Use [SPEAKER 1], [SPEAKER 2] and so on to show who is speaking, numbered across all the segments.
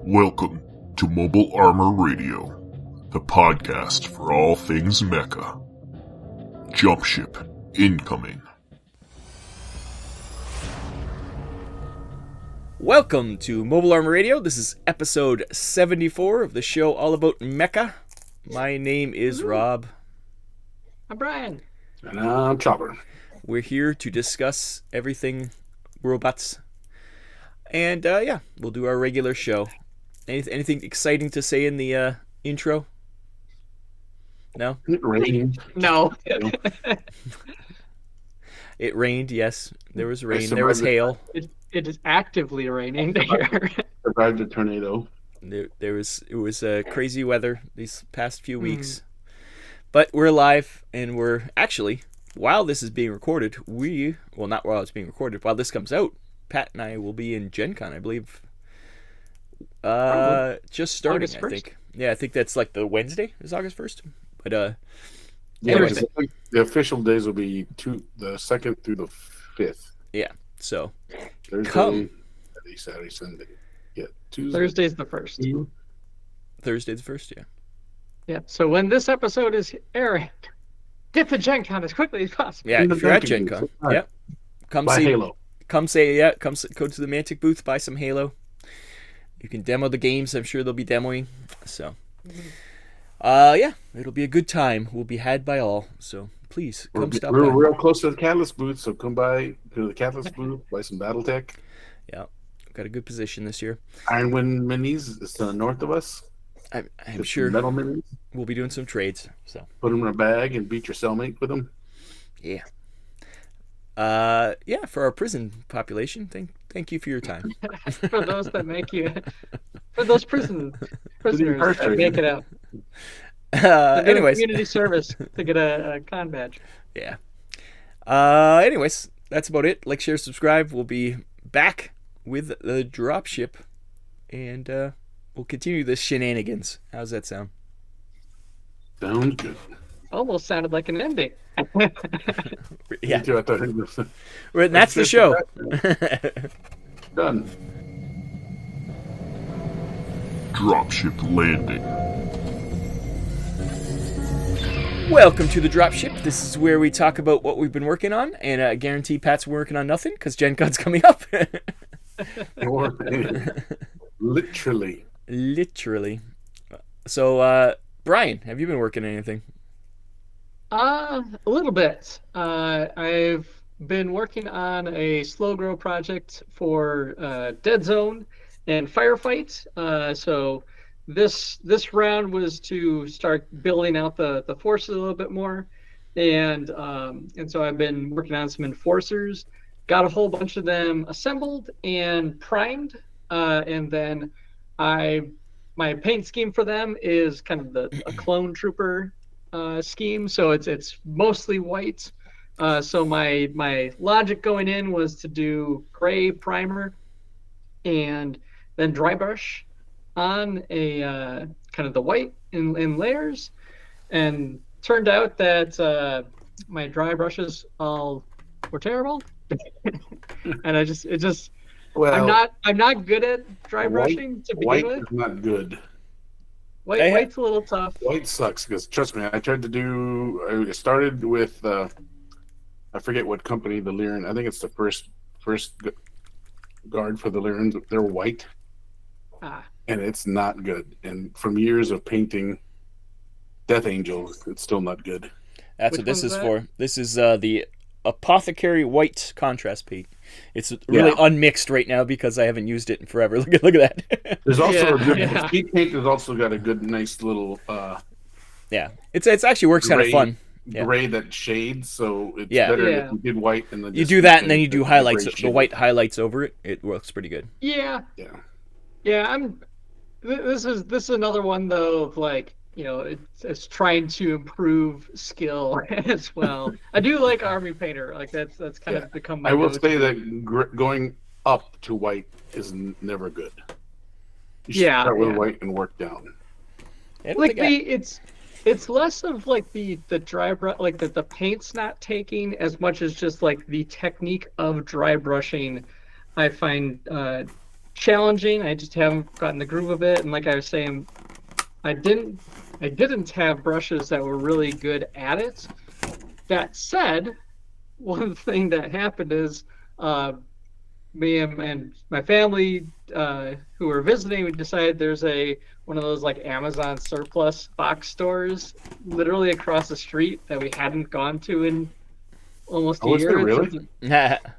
[SPEAKER 1] Welcome to Mobile Armor Radio, the podcast for all things Mecha. Jumpship incoming.
[SPEAKER 2] Welcome to Mobile Armor Radio. This is episode 74 of the show all about Mecha. My name is Rob.
[SPEAKER 3] I'm Brian.
[SPEAKER 4] And I'm Chopper.
[SPEAKER 2] We're here to discuss everything robots. And we'll do our regular show. Anything exciting to say in the intro? No?
[SPEAKER 4] It rained.
[SPEAKER 3] No.
[SPEAKER 2] It rained, yes. There was rain. There was hail.
[SPEAKER 3] It is actively raining here.
[SPEAKER 4] Survived a tornado.
[SPEAKER 2] It was crazy weather these past few weeks. But we're alive, and we're actually, while this is being recorded, not while it's being recorded, while this comes out, Pat and I will be in Gen Con, I believe. Just starting,
[SPEAKER 3] August 1st?
[SPEAKER 2] I think. Yeah, I think that's like the Wednesday is August 1st. But
[SPEAKER 4] The official days will be the 2nd through the 5th.
[SPEAKER 2] Yeah, so
[SPEAKER 4] Thursday,
[SPEAKER 2] come.
[SPEAKER 4] Friday, Saturday, Sunday. Yeah, Tuesday.
[SPEAKER 3] Thursday's the 1st.
[SPEAKER 2] Thursday's the 1st, yeah.
[SPEAKER 3] Yeah. So when this episode is airing, get to Gen Con as quickly as possible.
[SPEAKER 2] Yeah,
[SPEAKER 4] In the
[SPEAKER 2] if you're at
[SPEAKER 4] Mantic
[SPEAKER 2] Gen
[SPEAKER 4] booth.
[SPEAKER 2] Con, yeah. Come
[SPEAKER 4] Buy
[SPEAKER 2] see
[SPEAKER 4] Halo.
[SPEAKER 2] Go to the Mantic booth, buy some Halo. You can demo the games. I'm sure they'll be demoing. So, it'll be a good time. We'll be had by all. So please come stop by.
[SPEAKER 4] We're real close to the Catalyst booth, so come by to the Catalyst booth, buy some Battletech.
[SPEAKER 2] Yeah, got a good position this year.
[SPEAKER 4] Ironwind minis is to the north of us.
[SPEAKER 2] I'm
[SPEAKER 4] Get
[SPEAKER 2] sure
[SPEAKER 4] some metal minis.
[SPEAKER 2] we'll be doing some trades. So
[SPEAKER 4] Put them in a bag and beat your cellmate with them.
[SPEAKER 2] yeah. For our prison population, thank you for your time.
[SPEAKER 3] For those that make you, for those prisoners that make it out.
[SPEAKER 2] Anyways,
[SPEAKER 3] Community service to get a con badge.
[SPEAKER 2] yeah. Anyways, that's about it. Like, share, subscribe. We'll be back with the Dropship, and we'll continue this shenanigans. How's that sound?
[SPEAKER 4] Sounds good.
[SPEAKER 3] Almost sounded like an ending.
[SPEAKER 2] Yeah,
[SPEAKER 4] Me too, I thought it was
[SPEAKER 2] that's the show.
[SPEAKER 4] done.
[SPEAKER 1] Dropship landing.
[SPEAKER 2] Welcome to the Dropship. This is where we talk about what we've been working on, and I guarantee Pat's working on nothing because Gen Con's coming up.
[SPEAKER 4] Literally.
[SPEAKER 2] Literally. So, Brian, have you been working on anything?
[SPEAKER 3] A little bit. I've been working on a slow grow project for Dead Zone and Firefight. So this round was to start building out the forces a little bit more, and so I've been working on some enforcers. Got a whole bunch of them assembled and primed, and then my paint scheme for them is kind of a clone trooper scheme, so it's mostly white. So my logic going in was to do gray primer and then dry brush on a kind of the white in layers, and turned out that my dry brushes all were terrible. And I'm not good at dry brushing to begin
[SPEAKER 4] White
[SPEAKER 3] with.
[SPEAKER 4] is not good.
[SPEAKER 3] White's a little tough.
[SPEAKER 4] White sucks because trust me, I started with I forget what company, the Lyran. I think it's the first guard for the Lyrans. They're white, and it's not good. And from years of painting Death Angel, it's still not good.
[SPEAKER 2] That's
[SPEAKER 3] Which
[SPEAKER 2] what this
[SPEAKER 3] one's
[SPEAKER 2] is
[SPEAKER 3] that?
[SPEAKER 2] for. This is the Apothecary White Contrast Paint. It's really unmixed right now because I haven't used it in forever. Look at that.
[SPEAKER 4] There's also a good
[SPEAKER 3] Yeah.
[SPEAKER 4] speed paint. Has also got a good, nice little
[SPEAKER 2] Yeah, it's actually works kind of
[SPEAKER 4] gray-
[SPEAKER 2] fun. Yeah.
[SPEAKER 4] gray that shades. So it's
[SPEAKER 2] Yeah.
[SPEAKER 4] better
[SPEAKER 3] Yeah.
[SPEAKER 4] if you did white and then
[SPEAKER 2] You
[SPEAKER 4] just
[SPEAKER 2] do that, and
[SPEAKER 4] paint
[SPEAKER 2] then you do
[SPEAKER 4] the
[SPEAKER 2] highlights,
[SPEAKER 4] gray
[SPEAKER 2] the
[SPEAKER 4] shade.
[SPEAKER 2] white highlights over it. It works pretty good.
[SPEAKER 3] Yeah.
[SPEAKER 4] Yeah.
[SPEAKER 3] This is another one though of like, it's trying to improve skill as well. I do like Army Painter. Like that's kind of become my
[SPEAKER 4] I will
[SPEAKER 3] go-to.
[SPEAKER 4] say that going up to white is never good. You should
[SPEAKER 3] Yeah,
[SPEAKER 4] start with
[SPEAKER 3] yeah.
[SPEAKER 4] white and work down.
[SPEAKER 2] I don't
[SPEAKER 3] Like
[SPEAKER 2] think
[SPEAKER 3] it's less of like the dry brush, like the paint's not taking as much as just like the technique of dry brushing. I find challenging. I just haven't gotten the groove of it. And like I was saying, I didn't have brushes that were really good at it. That said, one thing that happened is me and my family who were visiting, we decided there's one of those like Amazon surplus box stores literally across the street that we hadn't gone to in almost a
[SPEAKER 4] is
[SPEAKER 3] year.
[SPEAKER 4] there really?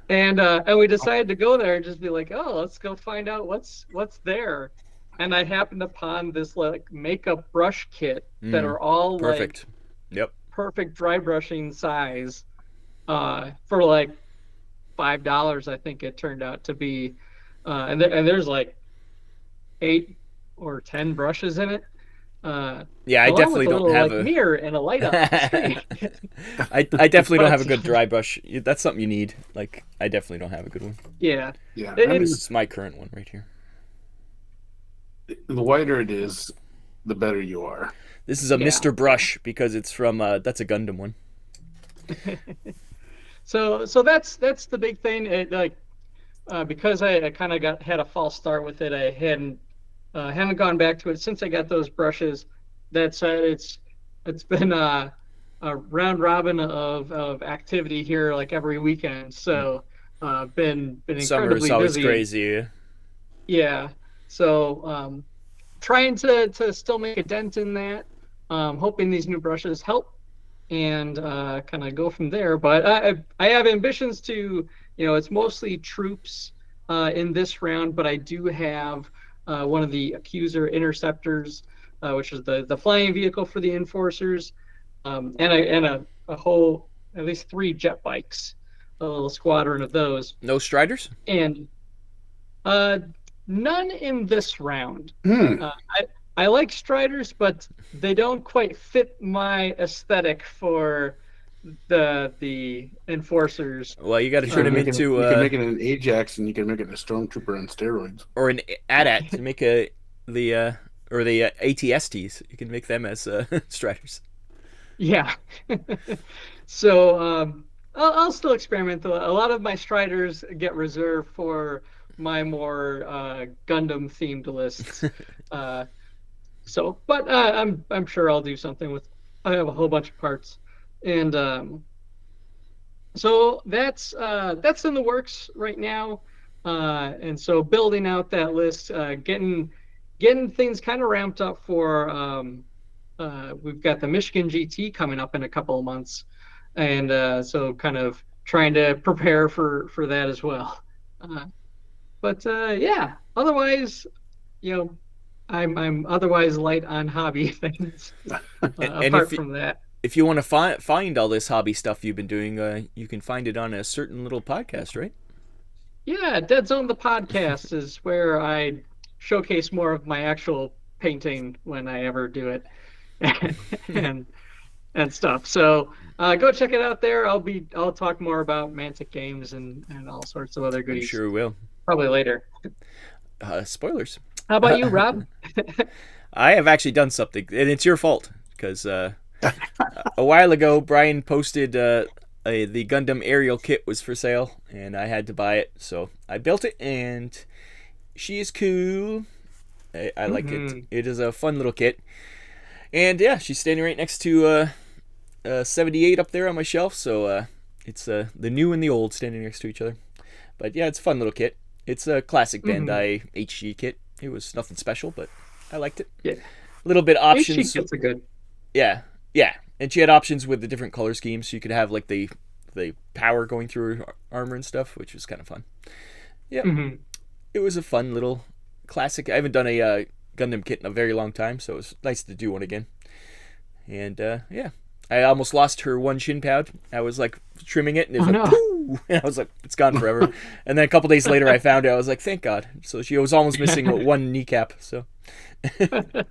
[SPEAKER 3] And we decided to go there and just be like, oh, let's go find out what's there. And I happened upon this like makeup brush kit that are all
[SPEAKER 2] perfect.
[SPEAKER 3] Like perfect dry brushing size for like $5, I think it turned out to be. And there's like 8 or 10 brushes in it.
[SPEAKER 2] Yeah, I definitely don't have
[SPEAKER 3] a mirror and a light up screen.
[SPEAKER 2] I definitely don't have a good dry brush. That's something you need. Like, I definitely don't have a good one.
[SPEAKER 3] Yeah.
[SPEAKER 2] This is my current one right here.
[SPEAKER 4] The wider it is, the better you are.
[SPEAKER 2] This is a Mr. Brush because it's from that's a Gundam one.
[SPEAKER 3] So that's the big thing. It, like because I kind of had a false start with it. I haven't gone back to it since I got those brushes. That said, it's been a round robin of activity here like every weekend. So been incredibly
[SPEAKER 2] Summer is always
[SPEAKER 3] busy.
[SPEAKER 2] crazy.
[SPEAKER 3] Yeah. So trying to still make a dent in that. Hoping these new brushes help and kind of go from there. But I have ambitions to, it's mostly troops in this round, but I do have one of the Accuser Interceptors, which is the flying vehicle for the Enforcers, and a whole, at least 3 jet bikes, a little squadron of those.
[SPEAKER 2] No Striders?
[SPEAKER 3] And none in this round. I like Striders, but they don't quite fit my aesthetic for the Enforcers.
[SPEAKER 2] Well, you got to turn them into.
[SPEAKER 4] You can make it an Ajax, and you can make it a Stormtrooper on steroids,
[SPEAKER 2] or an AT-AT to make the ATSTs. You can make them as Striders.
[SPEAKER 3] Yeah. So I'll still experiment though. A lot of my Striders get reserved for my more Gundam themed lists. But I'm sure I'll do something with. I have a whole bunch of parts, and so that's in the works right now, and so building out that list, getting things kind of ramped up for. We've got the Michigan GT coming up in a couple of months, and so kind of trying to prepare for that as well. Yeah, otherwise, I'm otherwise light on hobby things. Apart from that,
[SPEAKER 2] if you want to find all this hobby stuff you've been doing, you can find it on a certain little podcast, right?
[SPEAKER 3] Yeah, Dead Zone the podcast is where I showcase more of my actual painting when I ever do it, and stuff. So go check it out there. I'll talk more about Mantic games and all sorts of other goodies.
[SPEAKER 2] I'm sure will.
[SPEAKER 3] Probably later.
[SPEAKER 2] Spoilers.
[SPEAKER 3] How about you, Rob?
[SPEAKER 2] I have actually done something, and it's your fault, because a while ago, Brian posted the Gundam aerial kit was for sale, and I had to buy it, so I built it, and she is cool. I like it. It is a fun little kit. And yeah, she's standing right next to 78 up there on my shelf, so it's the new and the old standing next to each other. But yeah, it's a fun little kit. It's a classic Bandai HG kit. It was nothing special, but I liked it.
[SPEAKER 3] Yeah.
[SPEAKER 2] A little bit of options.
[SPEAKER 3] HG kits are good.
[SPEAKER 2] Yeah. And she had options with the different color schemes, so you could have like the power going through her armor and stuff, which was kind of fun. Yeah. It was a fun little classic. I haven't done a Gundam kit in a very long time, so it was nice to do one again. And yeah. I almost lost her one shin pad. I was like trimming it, and it was pooh! And I was like, it's gone forever. And then a couple days later, I found it. I was like, thank God. So she was almost missing one kneecap. So, but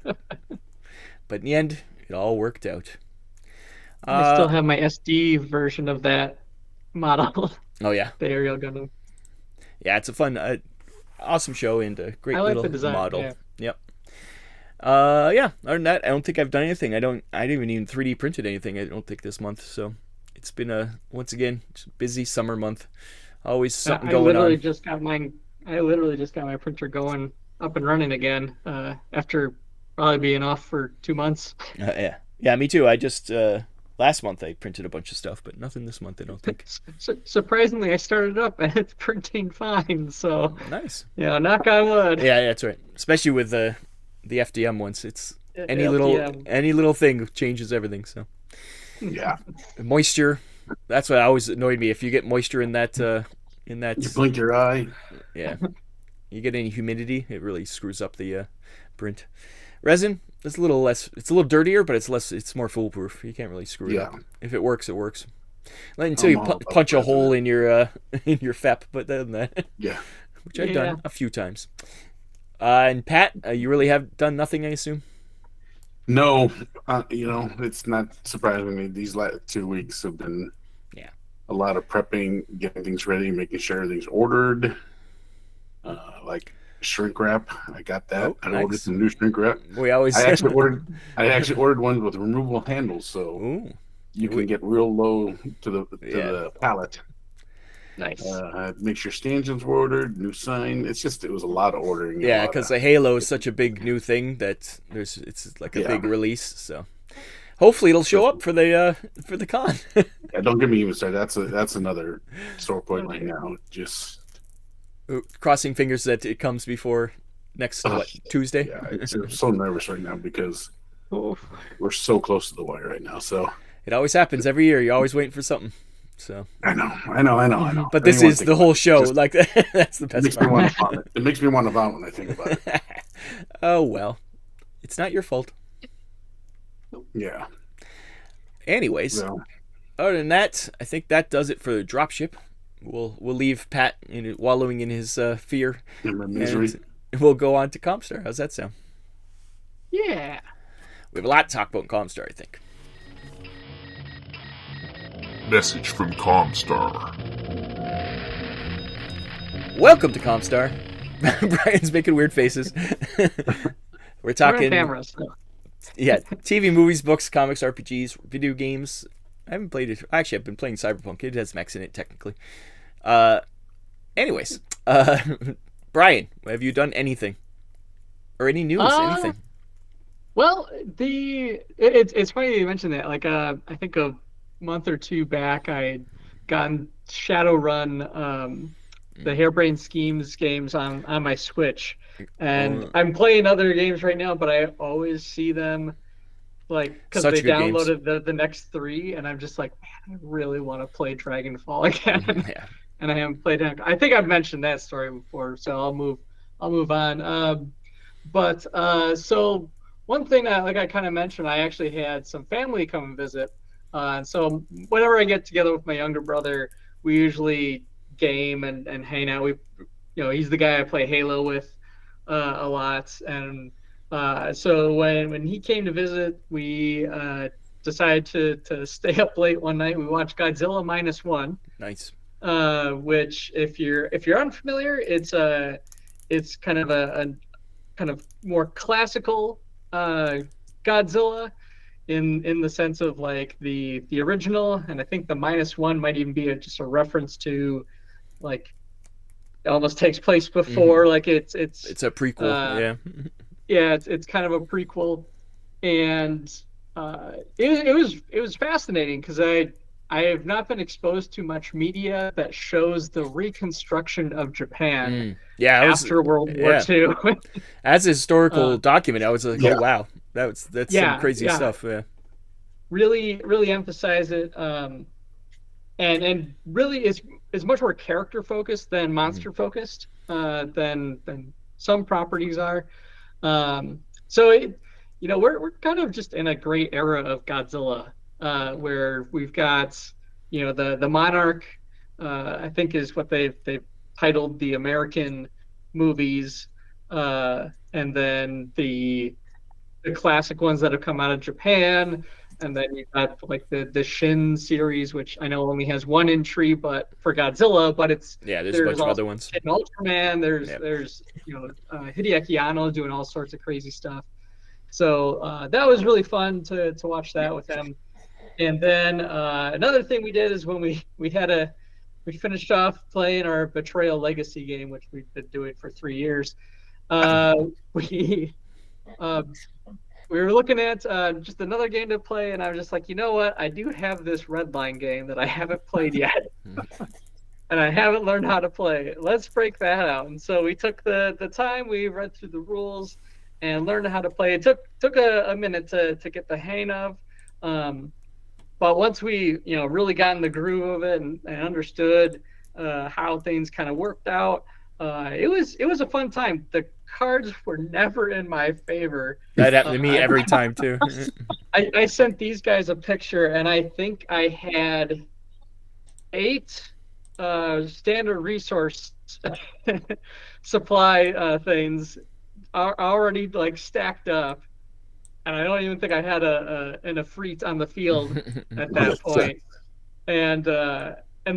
[SPEAKER 2] in the end, it all worked out.
[SPEAKER 3] I still have my SD version of that model.
[SPEAKER 2] Oh yeah,
[SPEAKER 3] the aerial Gundam.
[SPEAKER 2] Yeah, it's a fun, awesome show and a great little
[SPEAKER 3] the design,
[SPEAKER 2] model.
[SPEAKER 3] Yeah.
[SPEAKER 2] Yep. Yeah. Other than that, I don't think I've done anything. I didn't even 3D printed anything. I don't think this month. So it's been once again busy summer month. Always something going on.
[SPEAKER 3] I literally just got mine. I literally just got my printer going up and running again after probably being off for 2 months.
[SPEAKER 2] Yeah, me too. I just last month I printed a bunch of stuff, but nothing this month. I don't think.
[SPEAKER 3] Surprisingly, I started up and it's printing fine. So
[SPEAKER 2] nice.
[SPEAKER 3] Yeah, knock on wood.
[SPEAKER 2] Yeah, that's right. Especially with the FDM ones, it's any
[SPEAKER 3] FDM.
[SPEAKER 2] little thing changes everything. So
[SPEAKER 4] Yeah.
[SPEAKER 2] Moisture. That's what always annoyed me. If you get moisture in that
[SPEAKER 4] You blink your eye.
[SPEAKER 2] Yeah. You get any humidity, it really screws up the print. Resin, it's a little less. It's a little dirtier, but it's more foolproof. You can't really screw it up. If it works, it works. Until you punch a hole in your FEP, but then that.
[SPEAKER 4] Yeah.
[SPEAKER 2] Which I've done a few times. And Pat, you really have done nothing, I assume.
[SPEAKER 4] No, it's not surprising me. These last 2 weeks have been a lot of prepping, getting things ready, making sure everything's ordered. Like shrink wrap, I got that.
[SPEAKER 2] Oh,
[SPEAKER 4] I
[SPEAKER 2] nice.
[SPEAKER 4] ordered some new shrink wrap.
[SPEAKER 2] I
[SPEAKER 4] actually ordered ones with removable handles, so you can get real low to the pallet.
[SPEAKER 3] Nice.
[SPEAKER 4] Make sure stanchions were ordered, new sign. It was a lot of ordering.
[SPEAKER 2] Yeah, because the Halo is such a big new thing that it's like a big release. So hopefully it'll show up for the con.
[SPEAKER 4] Yeah, don't get me even started. That's another sore point right now. Just
[SPEAKER 2] crossing fingers that it comes before next Tuesday.
[SPEAKER 4] Yeah, I'm so nervous right now because we're so close to the wire right now. So
[SPEAKER 2] it always happens every year. You're always waiting for something. So
[SPEAKER 4] I know.
[SPEAKER 2] But this is the whole show. Like that's the best part.
[SPEAKER 4] It makes me want to vomit when I think about it.
[SPEAKER 2] Oh well, it's not your fault.
[SPEAKER 4] Yeah.
[SPEAKER 2] Anyways, other than that, I think that does it for the Dropship. We'll leave Pat wallowing in his fear.
[SPEAKER 4] In my misery.
[SPEAKER 2] And we'll go on to ComStar. How's that sound?
[SPEAKER 3] Yeah.
[SPEAKER 2] We have a lot to talk about in ComStar, I think.
[SPEAKER 1] Message from ComStar.
[SPEAKER 2] Welcome to ComStar. Brian's making weird faces. We're talking
[SPEAKER 3] cameras.
[SPEAKER 2] Yeah, TV, movies, books, comics, RPGs, video games. I haven't played it. Actually, I've been playing Cyberpunk. It has mechs in it, technically. Anyways, Brian, have you done anything? Or any news, anything?
[SPEAKER 3] Well, it's funny you mentioned that. Like, I think a month or two back, I had gotten Shadowrun, the Harebrained Schemes games on my Switch. And I'm playing other games right now, but I always see them because they downloaded the next 3, and I'm just like, man, I really want to play Dragonfall again.
[SPEAKER 2] Yeah.
[SPEAKER 3] And I haven't played it. I think I've mentioned that story before, so I'll move on. So one thing I kind of mentioned, I actually had some family come and visit. So whenever I get together with my younger brother, we usually game and hang out. He's the guy I play Halo with a lot, and so when he came to visit, we decided to stay up late one night. We watched Godzilla -1.
[SPEAKER 2] Nice.
[SPEAKER 3] Which, if you're unfamiliar, it's kind of a kind of more classical Godzilla in the sense of like the original, and I think the -1 might even be just a reference to like it almost takes place before. Like it's a
[SPEAKER 2] prequel.
[SPEAKER 3] Yeah, it's kind of a prequel, and it was fascinating because I have not been exposed to much media that shows the reconstruction of Japan after World War II.
[SPEAKER 2] As a historical document, I was like, oh wow, that's some crazy stuff. Yeah,
[SPEAKER 3] really emphasize it, and really is much more character focused than monster focused than some properties are. So we're kind of just in a great era of Godzilla. Where we've got, the Monarch, I think is what they've titled the American movies, and then the classic ones that have come out of Japan, and then you've got like the Shin series, which I know only has one entry, but for Godzilla, but there's
[SPEAKER 2] a bunch of other ones.
[SPEAKER 3] Ultraman, there's Hideaki Anno doing all sorts of crazy stuff. So that was really fun to watch that with them. And then another thing we did is when we had we finished off playing our Betrayal Legacy game, which we've been doing for 3 years. We were looking at just another game to play, and I was just like, you know what? I do have this Redline game that I haven't played yet, and I haven't learned how to play. Let's break that out. And so we took the time, we read through the rules, and learned how to play. It took a minute to get the hang of, but once we really got in the groove of it and understood how things kind of worked out, it was a fun time. The cards were never in my favor.
[SPEAKER 2] That happened to me every time too.
[SPEAKER 3] I sent these guys a picture, and I think I had 8 standard resource supply things are already like stacked up, and I don't even think I had an Efreet on the field at that point. And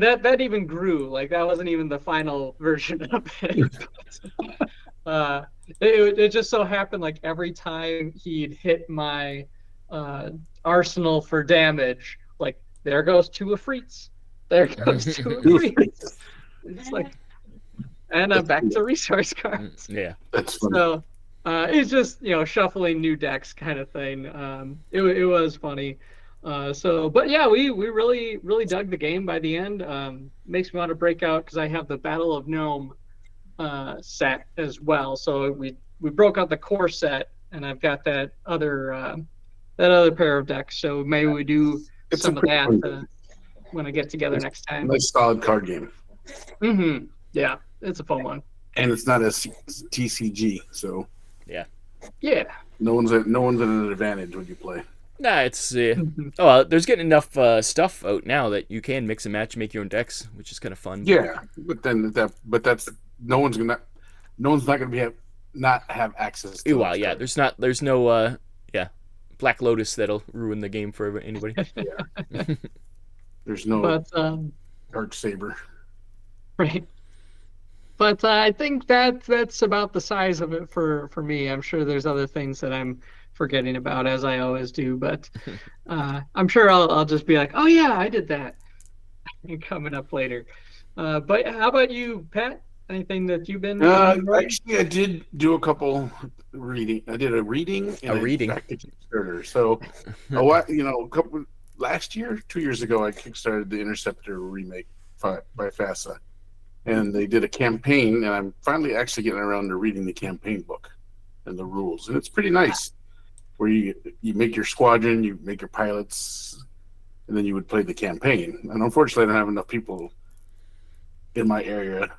[SPEAKER 3] that even grew. Like, that wasn't even the final version of it. It just so happened, like, every time he'd hit my arsenal for damage, like, there goes 2 Efreets. There goes 2 Efreets. It's like, and I'm back to resource cards.
[SPEAKER 2] Yeah.
[SPEAKER 4] That's funny.
[SPEAKER 3] So it's just, shuffling new decks kind of thing. It was funny. But yeah, we really dug the game by the end. Makes me want to break out because I have the Battle of Nome set as well. So we broke out the core set, and I've got that other pair of decks. So maybe we do some of that when I get together next time.
[SPEAKER 4] Nice solid card game.
[SPEAKER 3] Mm-hmm. Yeah, it's a fun one.
[SPEAKER 4] And it's not a TCG, so
[SPEAKER 2] yeah.
[SPEAKER 4] No one's at an advantage when you play.
[SPEAKER 2] Nah, it's there's getting enough stuff out now that you can mix and match, make your own decks, which is kind of fun.
[SPEAKER 4] Yeah, but that's no one's not gonna not have access to.
[SPEAKER 2] Well, yeah,
[SPEAKER 4] cards.
[SPEAKER 2] there's no Black Lotus that'll ruin the game for anybody.
[SPEAKER 4] There's no Dark Saber.
[SPEAKER 3] Right. But I think that's about the size of it for me. I'm sure there's other things that I'm forgetting about, as I always do. But I'm sure I'll just be like, oh yeah, I did that, coming up later. But how about you, Pat? Anything that you've been?
[SPEAKER 4] Actually, I did do a couple reading. I did a reading. Back to Kickstarter. So, last year, 2 years ago, I kickstarted the Interceptor remake by FASA. And they did a campaign, and I'm finally actually getting around to reading the campaign book and the rules. And it's pretty nice, where you make your squadron, you make your pilots, and then you would play the campaign. And unfortunately, I don't have enough people in my area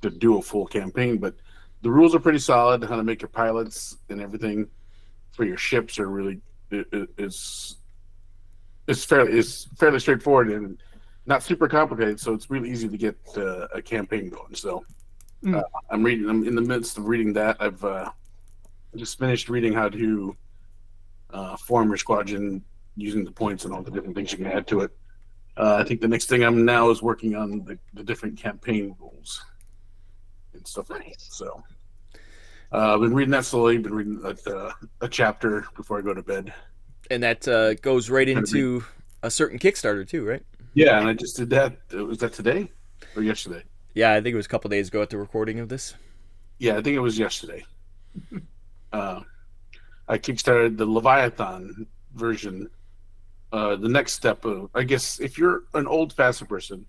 [SPEAKER 4] to do a full campaign, but the rules are pretty solid. How to make your pilots and everything for your ships are really is fairly straightforward and not super complicated, so it's really easy to get a campaign going. So I'm in the midst of reading that. I've just finished reading how to form your squadron using the points and all the different things you can add to it. I think the next thing I'm now is working on the different campaign rules and stuff like that. So I've been reading that slowly. Been reading a chapter before I go to bed.
[SPEAKER 2] And that goes right into a certain Kickstarter too, right?
[SPEAKER 4] Yeah, and I just did that. Was that today or yesterday?
[SPEAKER 2] Yeah, I think it was a couple days ago at the recording of this.
[SPEAKER 4] Yeah, I think it was yesterday. I kickstarted the Leviathan version. The next step of, I guess, if you're an old FASA person,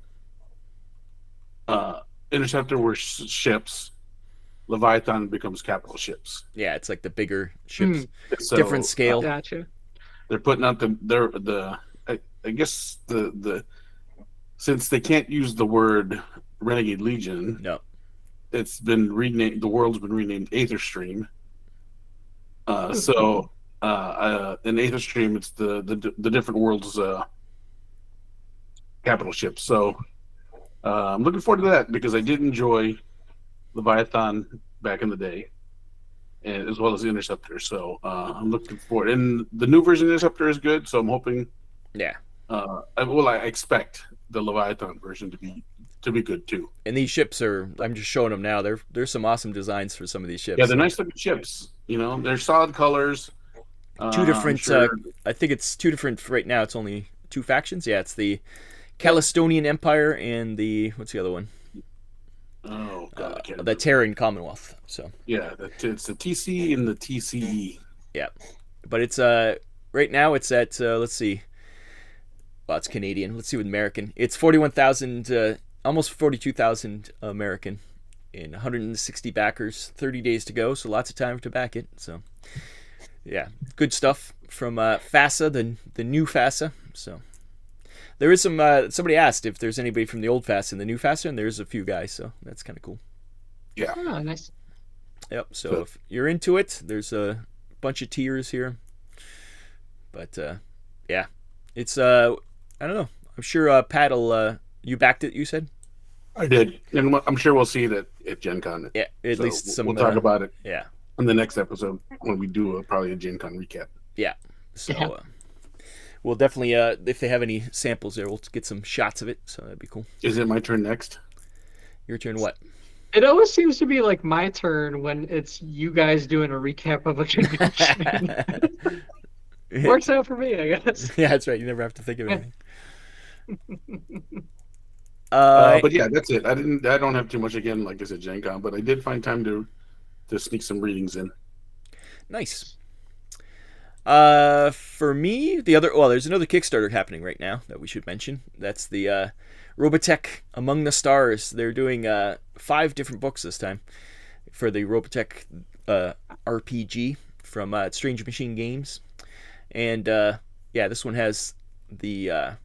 [SPEAKER 4] Interceptor were ships. Leviathan becomes capital ships.
[SPEAKER 2] Yeah, it's like the bigger ships,
[SPEAKER 4] So,
[SPEAKER 2] different scale.
[SPEAKER 3] Gotcha.
[SPEAKER 4] They're putting out I guess since they can't use the word Renegade Legion,
[SPEAKER 2] No.
[SPEAKER 4] it's been renamed. The world's been renamed Aetherstream. So in Aetherstream, it's the different worlds' capital ships. So I'm looking forward to that because I did enjoy Leviathan back in the day, and as well as the Interceptor. So I'm looking forward. And the new version of Interceptor is good. So I'm hoping.
[SPEAKER 2] Yeah.
[SPEAKER 4] I expect the Leviathan version to be good too.
[SPEAKER 2] And these ships I'm just showing them now. There's some awesome designs for some of these ships.
[SPEAKER 4] Yeah, they're nice looking ships. They're solid colors.
[SPEAKER 2] Two different. I think it's two different right now. It's only 2 factions. Yeah, it's the Calistonian Empire and what's the other one?
[SPEAKER 4] Oh God, I can't
[SPEAKER 2] The Terran Commonwealth. So
[SPEAKER 4] yeah, it's the TC and the TCE.
[SPEAKER 2] yeah, but it's right now it's at let's see. Well, it's Canadian. Let's see with American. It's 41,000, almost 42,000 American, and 160 backers. 30 days to go, so lots of time to back it. So, yeah, good stuff from FASA, the new FASA. So, there is some. Somebody asked if there's anybody from the old FASA and the new FASA, and there's a few guys. So that's kind of cool.
[SPEAKER 4] Yeah.
[SPEAKER 3] Oh, nice.
[SPEAKER 2] Yep. So if you're into it, there's a bunch of tiers here. But yeah, it's I don't know. I'm sure Pat'll. You backed it, you said?
[SPEAKER 4] I did. And I'm sure we'll see it at Gen Con.
[SPEAKER 2] Yeah, at least some.
[SPEAKER 4] We'll talk about it
[SPEAKER 2] yeah.
[SPEAKER 4] on the next episode when we do probably a Gen Con recap.
[SPEAKER 2] Yeah. So we'll definitely, if they have any samples there, we'll get some shots of it. So that'd be cool.
[SPEAKER 4] Is it my turn next?
[SPEAKER 2] Your turn what?
[SPEAKER 3] It always seems to be like my turn when it's you guys doing a recap of a convention. Works out for me, I guess.
[SPEAKER 2] Yeah, that's right. You never have to think of anything.
[SPEAKER 4] But yeah, that's it. I don't have too much again, like I said, Gen Con, but I did find time to sneak some readings in.
[SPEAKER 2] Nice. For me, there's another Kickstarter happening right now that we should mention. That's the Robotech Among the Stars. They're doing 5 different books this time for the Robotech RPG from Strange Machine Games. And yeah, this one has the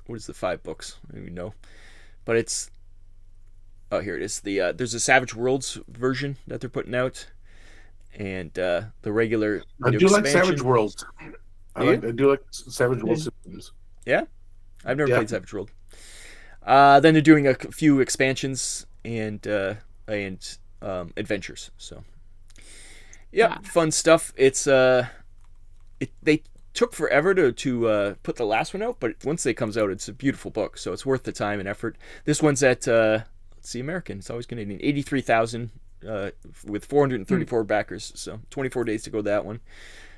[SPEAKER 2] what is the 5 books? I don't even know, but it's here it is. There's a Savage Worlds version that they're putting out, and the regular.
[SPEAKER 4] I do like Savage Worlds. I do like Savage World systems.
[SPEAKER 2] Yeah, I've never played Savage World. Then they're doing a few expansions and adventures. So yeah, fun stuff. It's they took forever to put the last one out, but once it comes out, it's a beautiful book, so it's worth the time and effort. This one's at let's see, American. It's always Canadian. 83,000 with 434 backers, so 24 days to go that one.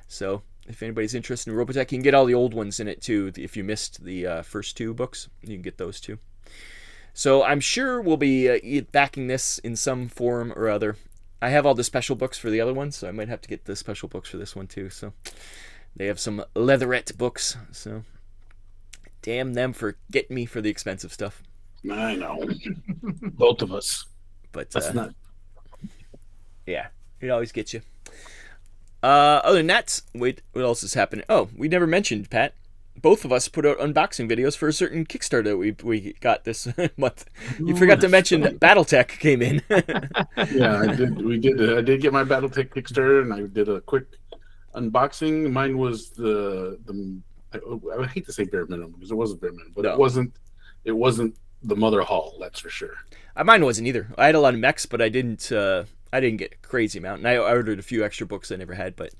[SPEAKER 2] So if anybody's interested in Robotech, you can get all the old ones in it too. If you missed the first 2 books, you can get those too. So I'm sure we'll be backing this in some form or other. I have all the special books for the other ones, so I might have to get the special books for this one too. So they have some leatherette books, so damn them for getting me for the expensive stuff.
[SPEAKER 4] I know. Both of us.
[SPEAKER 2] But
[SPEAKER 4] that's not.
[SPEAKER 2] Yeah, it always gets you. Other than that, wait, what else is happening? Oh, we never mentioned, Pat. Both of us put out unboxing videos for a certain Kickstarter that we got this month. You forgot to mention that Battletech came in.
[SPEAKER 4] Yeah, I did. We did. I did get my Battletech Kickstarter, and I did a quick unboxing. Mine was I hate to say bare minimum because it wasn't bare minimum, but it wasn't the mother haul, that's for sure.
[SPEAKER 2] Mine wasn't either. I had a lot of mechs, but I didn't get a crazy amount. And I ordered a few extra books I never had, but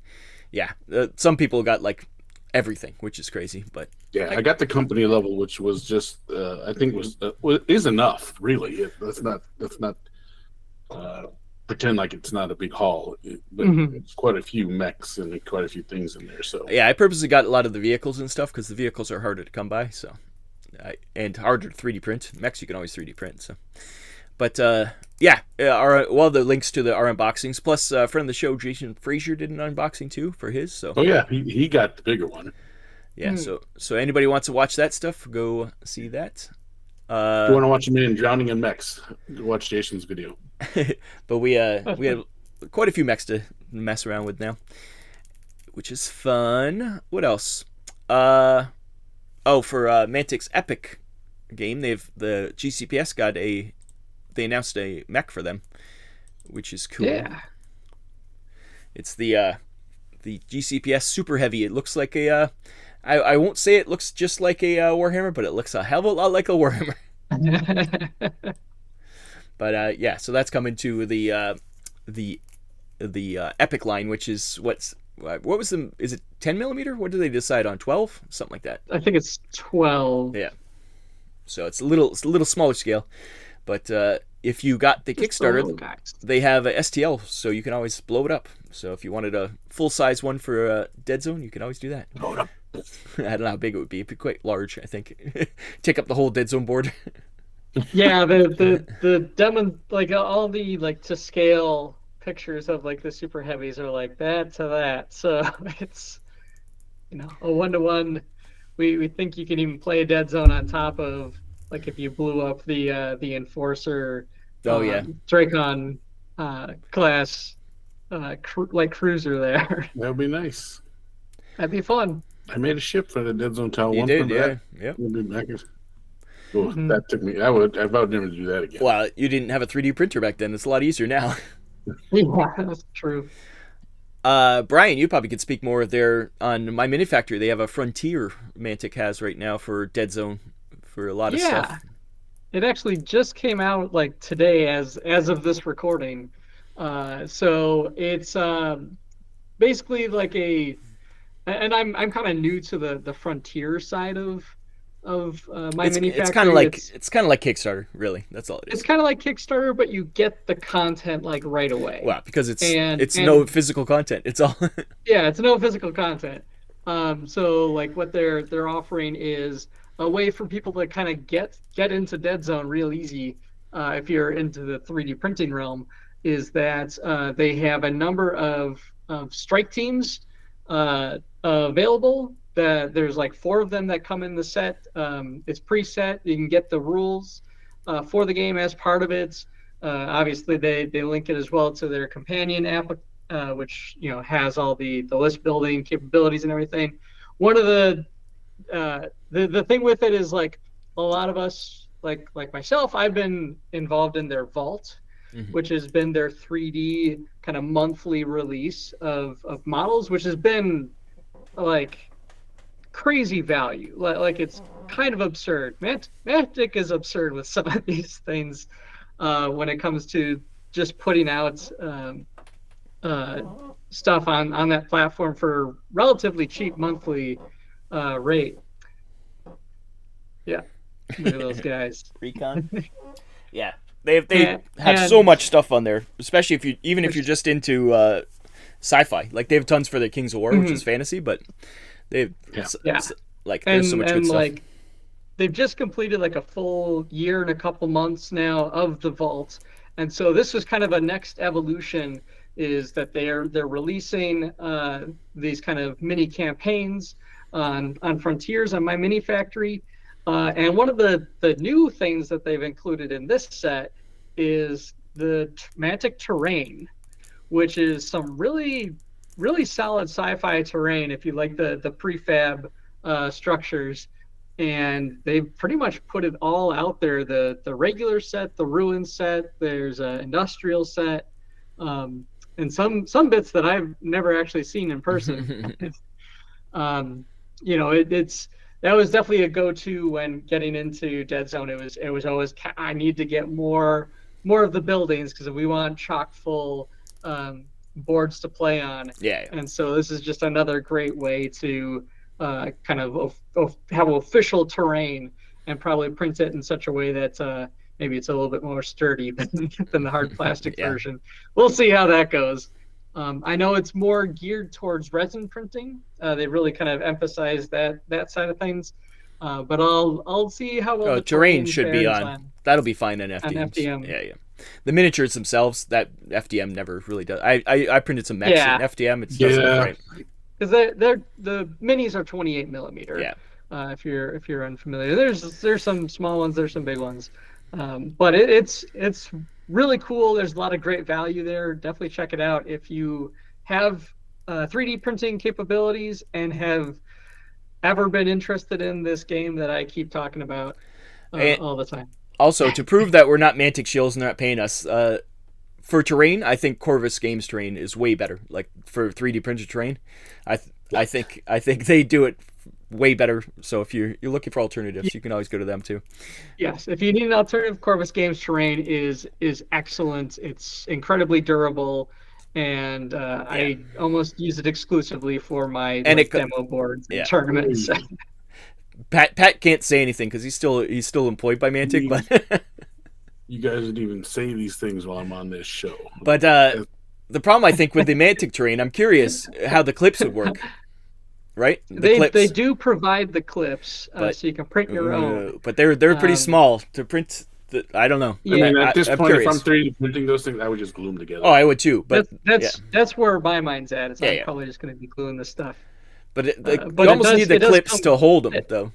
[SPEAKER 2] yeah, some people got like everything, which is crazy. But
[SPEAKER 4] yeah, I got the company level, which was just I think is enough, really. Let's not pretend like it's not a big haul, but it's quite a few mechs and quite a few things in there. So
[SPEAKER 2] yeah, I purposely got a lot of the vehicles and stuff because the vehicles are harder to come by, so and harder to 3D print. Mechs you can always 3D print. So, but yeah, the links to our unboxings. Plus, a friend of the show, Jason Frazier, did an unboxing too for his. So
[SPEAKER 4] yeah, he got the bigger one.
[SPEAKER 2] Yeah, so anybody wants to watch that stuff, go see that.
[SPEAKER 4] If you want to watch me drowning in mechs, watch Jason's video.
[SPEAKER 2] But we have quite a few mechs to mess around with now, which is fun. What else? For Mantic's Epic game, the GCPS they announced a mech for them, which is cool.
[SPEAKER 3] Yeah.
[SPEAKER 2] It's the GCPS Super Heavy. It looks like I won't say it looks just like a Warhammer, but it looks a hell of a lot like a Warhammer. But yeah, so that's coming to the Epic line, which is what was is it 10 millimeter? What did they decide on? 12, something like that.
[SPEAKER 3] I think it's 12.
[SPEAKER 2] Yeah. So it's a little smaller scale, but if you got the Kickstarter, they have a STL, so you can always blow it up. So if you wanted a full size one for Dead Zone, you can always do that. I don't know how big it would be. It'd be quite large, I think. Take up the whole Dead Zone board.
[SPEAKER 3] Yeah, the demo, like all the like to scale pictures of like the super heavies are like that to that. So it's a 1-to-1. We think you can even play a Dead Zone on top of like if you blew up the Enforcer
[SPEAKER 2] Oh yeah,
[SPEAKER 3] Dracon class like cruiser there.
[SPEAKER 4] That would be nice.
[SPEAKER 3] That'd be fun.
[SPEAKER 4] I made a ship for the Dead Zone Tower.
[SPEAKER 2] you
[SPEAKER 4] once.
[SPEAKER 2] did, yeah,
[SPEAKER 4] That?
[SPEAKER 2] yeah.
[SPEAKER 4] We'll be back. Oh, that took me. I would never do that again.
[SPEAKER 2] Well, you didn't have a 3D printer back then. It's a lot easier now.
[SPEAKER 3] Yeah, that's true.
[SPEAKER 2] Brian, you probably could speak more there on My Mini Factory. They have a Frontier Mantic has right now for Dead Zone for a lot of stuff.
[SPEAKER 3] It actually just came out like today as of this recording. So it's basically like and I'm kind of new to the Frontier side of My Mini Factory.
[SPEAKER 2] It's kind of like Kickstarter, really. That's all it is.
[SPEAKER 3] It's kind of like Kickstarter, but you get the content like right away.
[SPEAKER 2] Well, because it's no physical content. It's all
[SPEAKER 3] yeah, it's no physical content. So like what they're offering is a way for people to kind of get into Dead Zone real easy. If you're into the 3D printing realm, is that they have a number of strike teams available. There's like 4 of them that come in the set. It's preset. You can get the rules for the game as part of it. Obviously, they link it as well to their companion app, which has all the list building capabilities and everything. One of the thing with it is like a lot of us, like myself, I've been involved in their vault, which has been their 3D kind of monthly release of models, which has been like crazy value. Like it's kind of absurd. Mantic is absurd with some of these things when it comes to just putting out stuff on that platform for relatively cheap monthly rate. Yeah, look at those guys.
[SPEAKER 2] Recon. Yeah, they have so much stuff on there, especially if you're just into sci-fi. Like they have tons for the Kings of War, which is fantasy, but they've there's so much good stuff. Like
[SPEAKER 3] they've just completed like a full year and a couple months now of the vault, and so this was kind of a next evolution. Is that they're releasing these kind of mini campaigns on Frontiers on My Mini Factory. And one of the new things that they've included in this set is the Mantic terrain, which is some really, really solid sci-fi terrain if you like the prefab structures. And they've pretty much put it all out there. The regular set, the ruin set, there's an industrial set, and some bits that I've never actually seen in person. That was definitely a go-to when getting into Dead Zone. It was always I need to get more of the buildings because we want chock full boards to play on.
[SPEAKER 2] Yeah.
[SPEAKER 3] And so this is just another great way to kind of have official terrain and probably print it in such a way that maybe it's a little bit more sturdy than the hard plastic version. We'll see how that goes. I know it's more geared towards resin printing. They really kind of emphasize that side of things. But I'll see how well the
[SPEAKER 2] terrain should be on. That'll be fine on FDM. Yeah. The miniatures themselves, that FDM never really does. I printed some mechs in FDM. It doesn't look right.
[SPEAKER 3] Because the minis are 28 millimeter.
[SPEAKER 2] Yeah.
[SPEAKER 3] If you're unfamiliar, there's some small ones, there's some big ones. But it's really cool. There's a lot of great value there. Definitely check it out if you have 3D printing capabilities and have ever been interested in this game that I keep talking about all the time.
[SPEAKER 2] Also, to prove that we're not Mantic Shields and they're not paying us, for terrain, I think Corvus Games terrain is way better. Like for 3D printed terrain, I think they do it way better. So if you're looking for alternatives, you can always go to them too.
[SPEAKER 3] Yes, if you need an alternative, Corvus Games terrain is excellent. It's incredibly durable, and I almost use it exclusively for my demo boards and tournaments.
[SPEAKER 2] Pat can't say anything because he's still employed by Mantic, but
[SPEAKER 4] you guys didn't even say these things while I'm on this show.
[SPEAKER 2] But the problem I think with the Mantic terrain, I'm curious how the clips would work. right?
[SPEAKER 3] They do provide the clips, so you can print your own.
[SPEAKER 2] But they're pretty small to print. I don't know.
[SPEAKER 3] Yeah.
[SPEAKER 4] I mean, at this
[SPEAKER 2] I'm
[SPEAKER 4] point,
[SPEAKER 2] curious.
[SPEAKER 4] if I'm 3D printing those things, I would just glue them together.
[SPEAKER 2] Oh, I would too. But
[SPEAKER 3] that's where my mind's at. I'm probably just going to be gluing this stuff.
[SPEAKER 2] But you almost need the clips to hold them, though,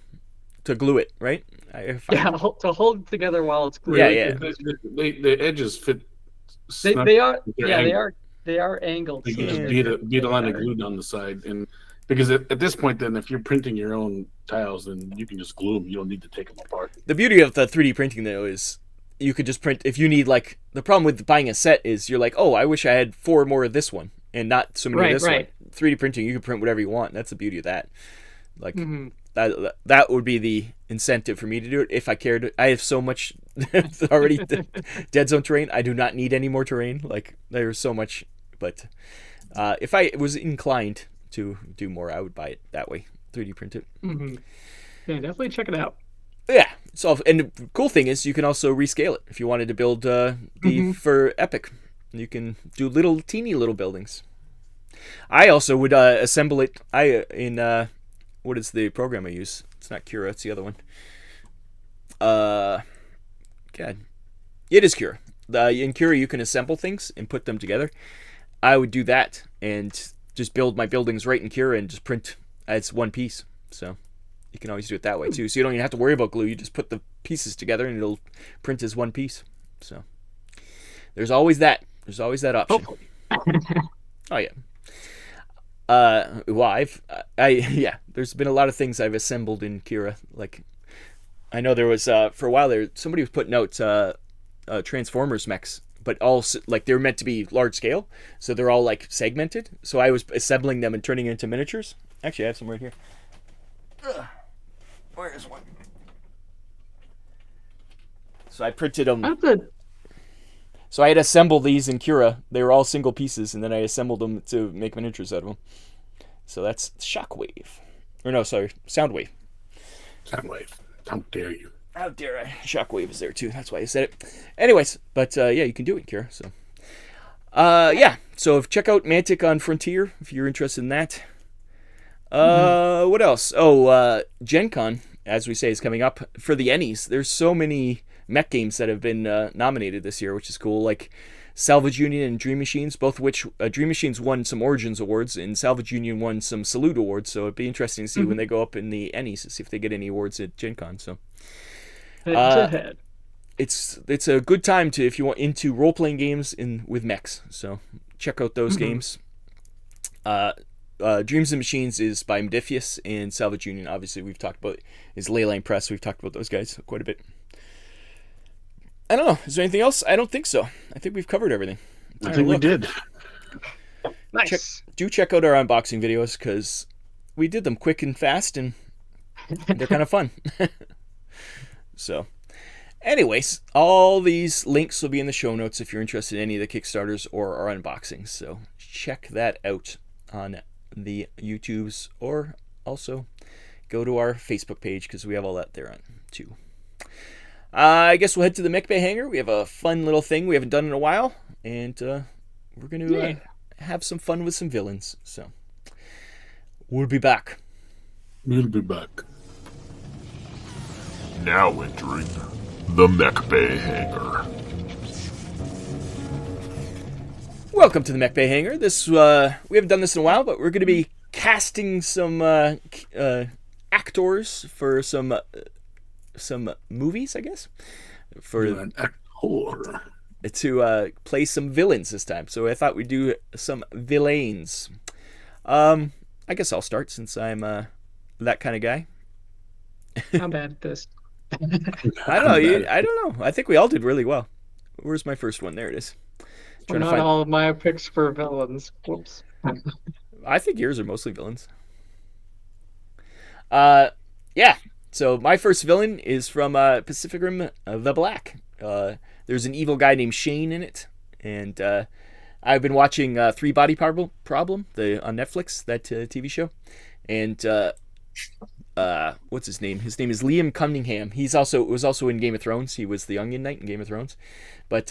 [SPEAKER 2] to glue it, right?
[SPEAKER 3] To hold it together while it's glued.
[SPEAKER 2] Yeah.
[SPEAKER 4] The edges fit.
[SPEAKER 3] They are angled.
[SPEAKER 4] They can just beat a line of glue down the side, and because at this point, then if you're printing your own tiles, then you can just glue them. You don't need to take them apart.
[SPEAKER 2] The beauty of the 3D printing, though, is you could just print if you need. Like the problem with buying a set is you're like, oh, I wish I had 4 more of this one and not so many of this one. 3D printing, you can print whatever you want. That's the beauty of that. Like that would be the incentive for me to do it if I cared. I have so much already dead zone terrain. I do not need any more terrain. Like there's so much, but if I was inclined to do more, I would buy it that way. 3D print it.
[SPEAKER 3] Mm-hmm. Yeah, definitely check it out.
[SPEAKER 2] Yeah. So and the cool thing is you can also rescale it if you wanted to build for Epic. You can do teeny little buildings. I also would assemble it. What is the program I use? It's not Cura. It's the other one. God, it is Cura. In Cura, you can assemble things and put them together. I would do that and just build my buildings right in Cura and just print as one piece. So you can always do it that way too. So you don't even have to worry about glue. You just put the pieces together and it'll print as one piece. So there's always that. There's always that option. Oh yeah. Well, there's been a lot of things I've assembled in Kira. Like, I know there was for a while there somebody was putting out Transformers mechs, but all like they were meant to be large scale, so they're all like segmented. So I was assembling them and turning it into miniatures. Actually, I have some right here. Where is one? So I printed them. So I had assembled these in Cura. They were all single pieces, and then I assembled them to make miniatures out of them. So that's Shockwave. Or no, sorry, Soundwave.
[SPEAKER 4] Soundwave. How dare you?
[SPEAKER 2] How dare I? Shockwave is there too. That's why I said it. Anyways, but yeah, you can do it in Cura. So, yeah. So check out Mantic on Frontier if you're interested in that. What else? Oh, Gen Con, as we say, is coming up for the Ennies. There's so many mech games that have been nominated this year, which is cool. Like Salvage Union and Dream Machines, both of which Dream Machines won some Origins awards and Salvage Union won some Salute awards. So it'd be interesting to see when they go up in the Ennies to see if they get any awards at Gen Con. So it's a good time to if you want into role playing games with mechs. So check out those games. Dreams and Machines is by Modifius, and Salvage Union, obviously, we've talked about, is Leyline Press. We've talked about those guys quite a bit. I don't know. Is there anything else? I don't think so. I think we've covered everything.
[SPEAKER 4] I think we did.
[SPEAKER 3] Nice.
[SPEAKER 2] Check out our unboxing videos because we did them quick and fast, and they're kind of fun. So, anyways, all these links will be in the show notes if you're interested in any of the Kickstarters or our unboxings. So check that out on the YouTubes, or also go to our Facebook page because we have all that there on too. I guess we'll head to the MechBay Hanger. We have a fun little thing we haven't done in a while, and we're going to have some fun with some villains. So we'll be back.
[SPEAKER 4] We'll be back.
[SPEAKER 1] Now entering the MechBay Hanger.
[SPEAKER 2] Welcome to the MechBay Hanger. This we haven't done this in a while, but we're going to be casting some actors for some movies, I guess, for
[SPEAKER 4] an actor
[SPEAKER 2] to play some villains this time. So I thought we'd do some villains. I guess I'll start since I'm that kind of guy.
[SPEAKER 3] How bad at this?
[SPEAKER 2] I don't know. I think we all did really well. Where's my first one? There it is.
[SPEAKER 3] Well, not all of my picks for villains. Whoops.
[SPEAKER 2] I think yours are mostly villains. Yeah. So my first villain is from Pacific Rim: The Black. There's an evil guy named Shane in it, and I've been watching Three Body Problem on Netflix, that TV show, and what's his name? His name is Liam Cunningham. Was also in Game of Thrones. He was the Onion Knight in Game of Thrones, but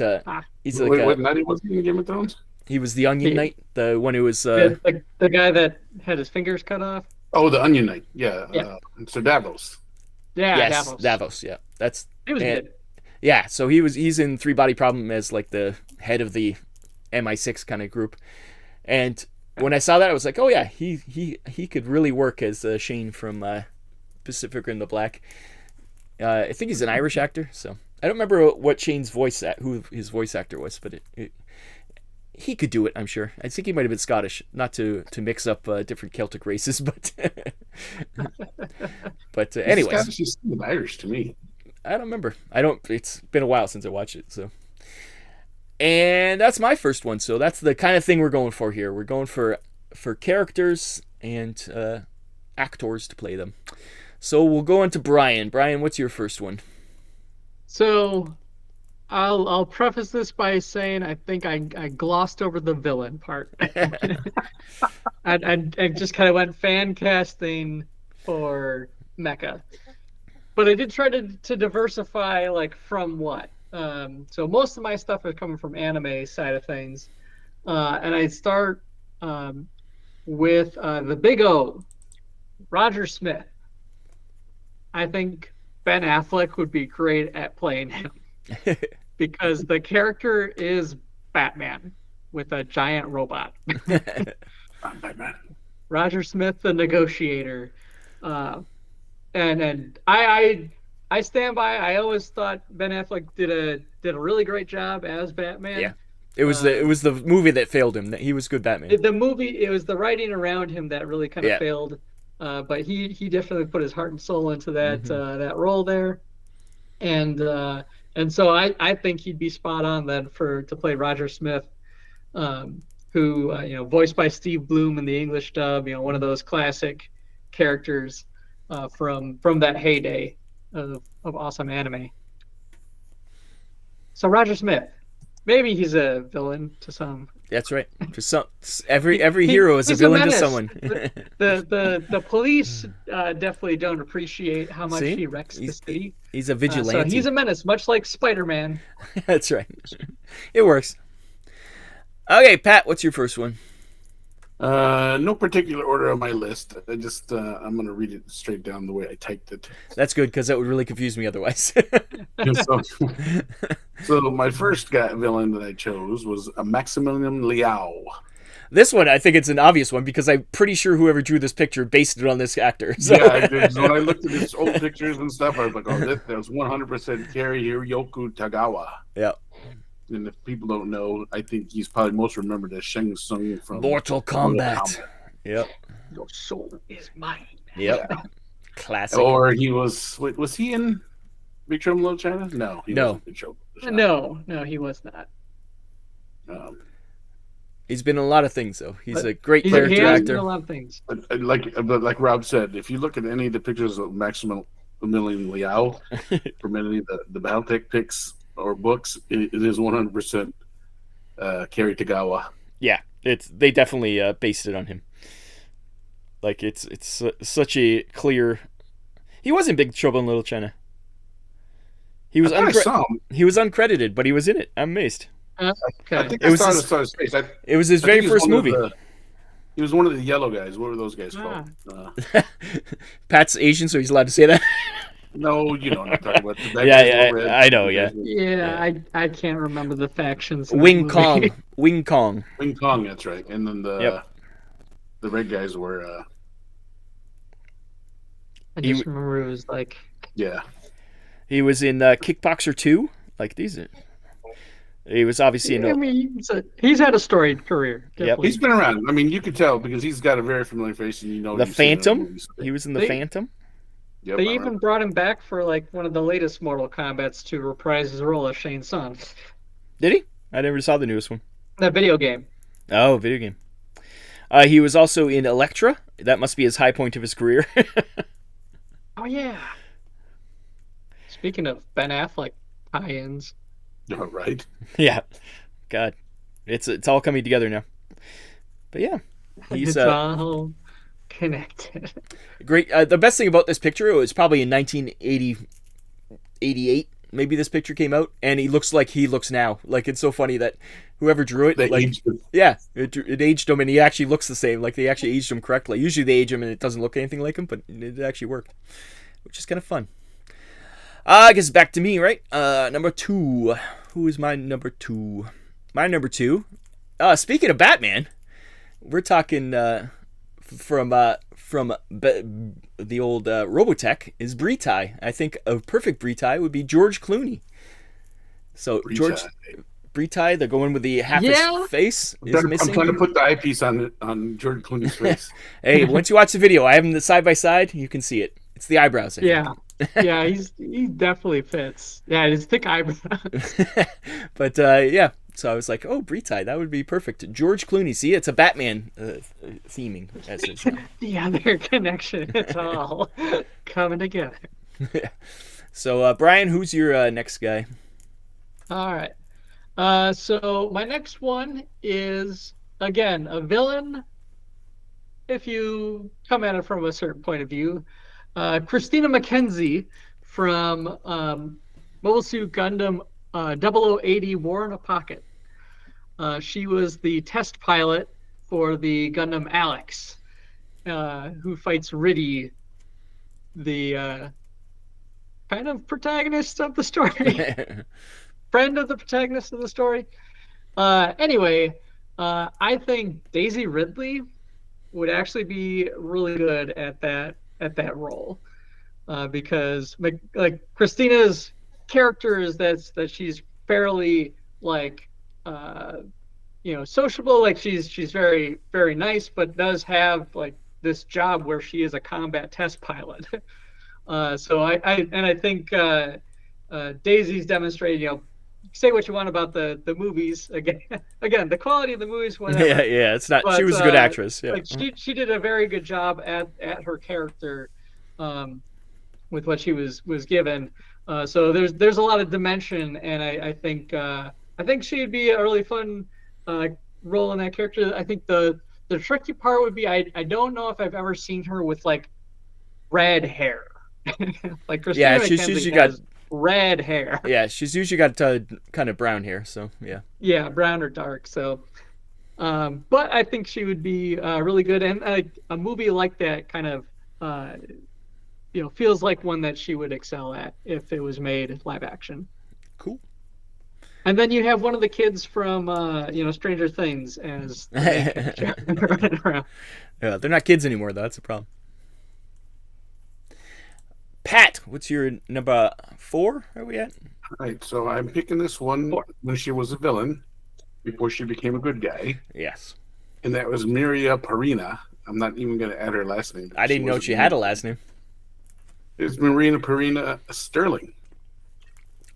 [SPEAKER 2] he's like
[SPEAKER 4] what night he was in Game of Thrones?
[SPEAKER 2] He was the Onion Knight, the one who was
[SPEAKER 3] the guy that had his fingers cut off.
[SPEAKER 4] Oh, the Onion Knight. Yeah.
[SPEAKER 3] Yeah.
[SPEAKER 4] So Davos.
[SPEAKER 3] Yeah,
[SPEAKER 2] Yes,
[SPEAKER 3] Davos.
[SPEAKER 2] Davos. Yeah, that's
[SPEAKER 3] He was
[SPEAKER 2] and-
[SPEAKER 3] good.
[SPEAKER 2] Yeah, so he's in Three Body Problem as like the head of the MI6 kind of group, and when I saw that, I was like, oh yeah, he could really work as Shane from Pacific Rim: The Black. I think he's an Irish actor, so I don't remember what Shane's who his voice actor was, but he could do it, I'm sure. I think he might have been Scottish, not to mix up different Celtic races, but but anyways,
[SPEAKER 4] Scottish is Irish to me.
[SPEAKER 2] I don't remember. It's been a while since I watched it, so. And that's my first one. So that's the kind of thing we're going for here. We're going for characters and actors to play them. So we'll go on to Brian. Brian, what's your first one?
[SPEAKER 3] So I'll preface this by saying I think I glossed over the villain part. I just kind of went fan casting for Mecha. But I did try to diversify, like, from what? So most of my stuff is coming from anime side of things. And I start with the Big O, Roger Smith. I think Ben Affleck would be great at playing him. Because the character is Batman with a giant robot.
[SPEAKER 4] I'm Batman.
[SPEAKER 3] Roger Smith, the negotiator. And I stand by. I always thought Ben Affleck did a really great job as Batman.
[SPEAKER 2] Yeah, it was the movie that failed him. That he was good Batman.
[SPEAKER 3] The movie, it was the writing around him that really kind of failed. But he definitely put his heart and soul into that that role there, and so I think he'd be spot on then to play Roger Smith, who voiced by Steve Bloom in the English dub. One of those classic characters. From that heyday of awesome anime. So Roger Smith, maybe he's a villain to some.
[SPEAKER 2] That's right. For some, every hero is a villain to someone.
[SPEAKER 3] the police definitely don't appreciate how much he wrecks the city.
[SPEAKER 2] He's a vigilante.
[SPEAKER 3] So he's a menace, much like Spider-Man.
[SPEAKER 2] That's right. It works. Okay, Pat, what's your first one?
[SPEAKER 4] No particular order on my list. I just I'm gonna read it straight down the way I typed it.
[SPEAKER 2] That's good because that would really confuse me otherwise.
[SPEAKER 4] So my first villain that I chose was a Maximilian Liao.
[SPEAKER 2] This one, I think it's an obvious one because I'm pretty sure whoever drew this picture based it on this actor. So.
[SPEAKER 4] Yeah, I did. So when I looked at his old pictures and stuff, I was like, oh, that was 100% Kari Hiroyoku Tagawa.
[SPEAKER 2] Yeah.
[SPEAKER 4] And if people don't know, I think he's probably most remembered as Shang Tsung from
[SPEAKER 2] Mortal Kombat. Yep.
[SPEAKER 3] Your soul is mine.
[SPEAKER 2] Yep. Classic.
[SPEAKER 4] Or he was he in Big Trouble in Little China? No. He wasn't in Big Trouble in Little China.
[SPEAKER 3] No, he was not.
[SPEAKER 2] He's been in a lot of things, though. He's a great character actor.
[SPEAKER 3] Been in a lot of things.
[SPEAKER 4] But like Rob said, if you look at any of the pictures of Maximilian Liao from any of the Battletech pics or books, it is 100% Kari Tagawa.
[SPEAKER 2] Yeah, they definitely based it on him. Like it's such a clear. He was in Big Trouble in Little China. He was uncredited, but he was in it. I'm amazed.
[SPEAKER 3] Okay.
[SPEAKER 4] I think I saw his face.
[SPEAKER 2] It was his very first movie.
[SPEAKER 4] He was one of the yellow guys. What were those guys called?
[SPEAKER 2] Pat's Asian, so he's allowed to say that.
[SPEAKER 4] No, you know what I'm talking about.
[SPEAKER 2] Yeah, I know, yeah.
[SPEAKER 3] Yeah, I can't remember the factions.
[SPEAKER 2] Wing Kong.
[SPEAKER 4] Wing Kong, that's right. And then the red guys were...
[SPEAKER 3] I just remember it was like...
[SPEAKER 4] Yeah.
[SPEAKER 2] He was in Kickboxer 2. Like, these are... He was obviously in...
[SPEAKER 3] I mean, he's had a storied career.
[SPEAKER 2] Yep.
[SPEAKER 4] He's been around. I mean, you could tell because he's got a very familiar face, and you know...
[SPEAKER 2] The Phantom? He was in The Phantom?
[SPEAKER 4] Yep,
[SPEAKER 3] they even brought him back for like one of the latest Mortal Kombats to reprise his role as Shane Tsung.
[SPEAKER 2] Did he? I never saw the newest one.
[SPEAKER 3] That video game.
[SPEAKER 2] Oh, video game. He was also in Elektra. That must be his high point of his career.
[SPEAKER 3] Oh, yeah. Speaking of Ben Affleck tie-ins.
[SPEAKER 4] Oh, right.
[SPEAKER 2] Yeah. God. It's all coming together now. But yeah.
[SPEAKER 3] It's all connected.
[SPEAKER 2] Great. The best thing about this picture, it was probably in 1988, maybe this picture came out, and he looks like he looks now. Like, it's so funny that whoever drew it, it aged him, and he actually looks the same. Like, they actually aged him correctly. Usually they age him and it doesn't look anything like him, but it actually worked, which is kind of fun. I guess back to me, right? Number 2. Who is my number 2? My number 2. Speaking of Batman, we're talking from the old Robotech is Breetai. I think a perfect Breetai would be George Clooney. So George Breetai, they're going with the half his face is missing.
[SPEAKER 4] I'm trying to put the eyepiece on George Clooney's face.
[SPEAKER 2] Hey, once you watch the video, I have them side by side. You can see it. It's the eyebrows. I think.
[SPEAKER 3] Yeah, he definitely fits. Yeah, his thick eyebrows.
[SPEAKER 2] But yeah. So I was like, oh, Breetai, that would be perfect. George Clooney, see, it's a Batman theming. As it's
[SPEAKER 3] the other connection, it's all coming together.
[SPEAKER 2] So, Brian, who's your next guy?
[SPEAKER 3] All right. So my next one is, again, a villain, if you come at it from a certain point of view. Christina McKenzie from Mobile Suit Gundam 0080 War in a Pocket. She was the test pilot for the Gundam Alex, who fights Riddy, the kind of protagonist of the story. Friend of the protagonist of the story. Anyway, I think Daisy Ridley would actually be really good at that role, because like Christina's character is that she's fairly like sociable, like she's very, very nice, but does have like this job where she is a combat test pilot. So I think Daisy's demonstrated, say what you want about the movies, again the quality of the movies, whatever.
[SPEAKER 2] Yeah, it's not, but she was a good actress. Yeah.
[SPEAKER 3] Like she did a very good job at her character with what she was given. So there's a lot of dimension, and I think she'd be a really fun role in that character. I think the tricky part would be I don't know if I've ever seen her with like red hair. Like Christina
[SPEAKER 2] she's usually got
[SPEAKER 3] red hair.
[SPEAKER 2] Yeah, she's usually got kind of brown hair. So yeah.
[SPEAKER 3] Yeah, brown or dark. So, but I think she would be really good, and a movie like that kind of feels like one that she would excel at if it was made live action.
[SPEAKER 2] Cool.
[SPEAKER 3] And then you have one of the kids from Stranger Things as running around.
[SPEAKER 2] Yeah, they're not kids anymore though. That's a problem. Pat, what's your number 4? Are we at?
[SPEAKER 4] All right, so I'm picking this one when she was a villain, before she became a good guy.
[SPEAKER 2] Yes.
[SPEAKER 4] And that was Miria Parina. I'm not even going to add her last name.
[SPEAKER 2] I didn't know she had a last name.
[SPEAKER 4] It's Marina Parina Sterling.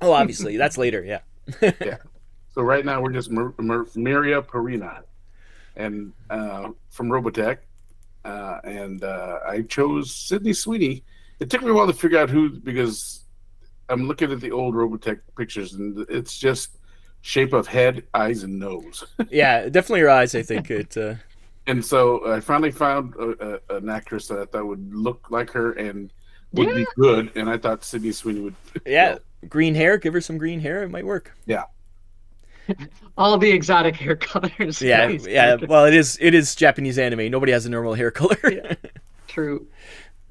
[SPEAKER 2] Oh, obviously. That's later, yeah.
[SPEAKER 4] Yeah. So right now we're just Miria Parina, and from Robotech. And I chose Sydney Sweeney. It took me a while to figure out who, because I'm looking at the old Robotech pictures, and it's just shape of head, eyes, and nose.
[SPEAKER 2] Yeah, definitely her eyes, I think.
[SPEAKER 4] And so I finally found an actress that I thought would look like her and would be good, and I thought Sydney Sweeney would.
[SPEAKER 2] Yeah, green hair. Give her some green hair. It might work.
[SPEAKER 4] Yeah.
[SPEAKER 3] All the exotic hair colors.
[SPEAKER 2] Yeah. Well, it is Japanese anime. Nobody has a normal hair color.
[SPEAKER 3] Yeah. True.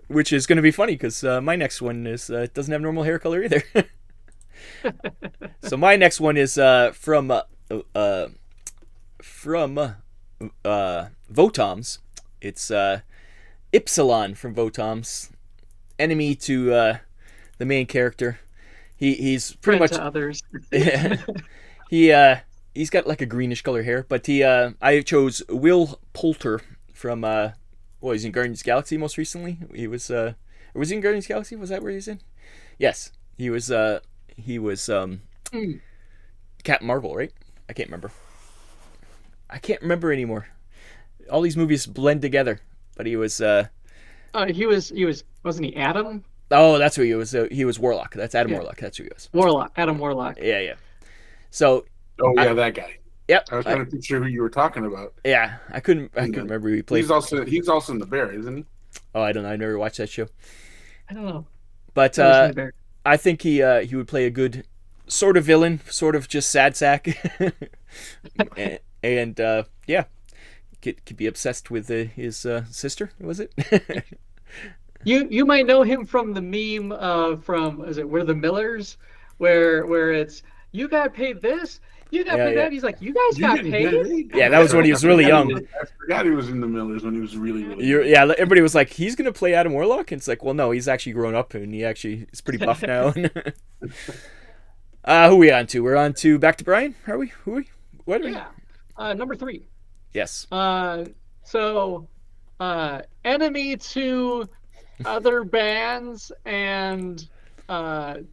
[SPEAKER 2] Which is going to be funny because my next one is doesn't have normal hair color either. So my next one is from Votoms. It's Ypsilon from Votoms, enemy to the main character. He's pretty much
[SPEAKER 3] to others.
[SPEAKER 2] He's got like a greenish color hair, but I chose Will Poulter from he's in Guardians of the Galaxy most recently. He was was he in Guardians of the Galaxy? Was that where he's in? Yes, he was Captain Marvel, right? I can't remember anymore. All these movies blend together, but he was
[SPEAKER 3] wasn't he Adam?
[SPEAKER 2] Oh, that's who he was. He was Warlock. That's Adam Warlock. That's who he was.
[SPEAKER 3] Adam Warlock.
[SPEAKER 2] Yeah. So.
[SPEAKER 4] Oh yeah, that guy.
[SPEAKER 2] Yep.
[SPEAKER 4] I was trying to picture who you were talking about.
[SPEAKER 2] Yeah, I couldn't remember who he played.
[SPEAKER 4] He's also in The Bear, isn't he?
[SPEAKER 2] Oh, I don't know. I never watched that show.
[SPEAKER 3] I don't know.
[SPEAKER 2] But I think he would play a good sort of villain, sort of just sad sack, and yeah, could be obsessed with his sister. Was it?
[SPEAKER 3] You might know him from the meme from is it We're the Millers, where it's you got paid this, you got paid that. He's like, you guys got paid.
[SPEAKER 2] Yeah, that was when he was really young.
[SPEAKER 4] I forgot he was in the Millers when he was really young.
[SPEAKER 2] Yeah, everybody was like, he's gonna play Adam Warlock, and it's like, well, no, he's actually grown up and he actually is pretty buff now. Who are we on to? We're on to back to Brian. Are we? Who are we? What are we?
[SPEAKER 3] Yeah, number 3.
[SPEAKER 2] Yes.
[SPEAKER 3] So, enemy to other bands and the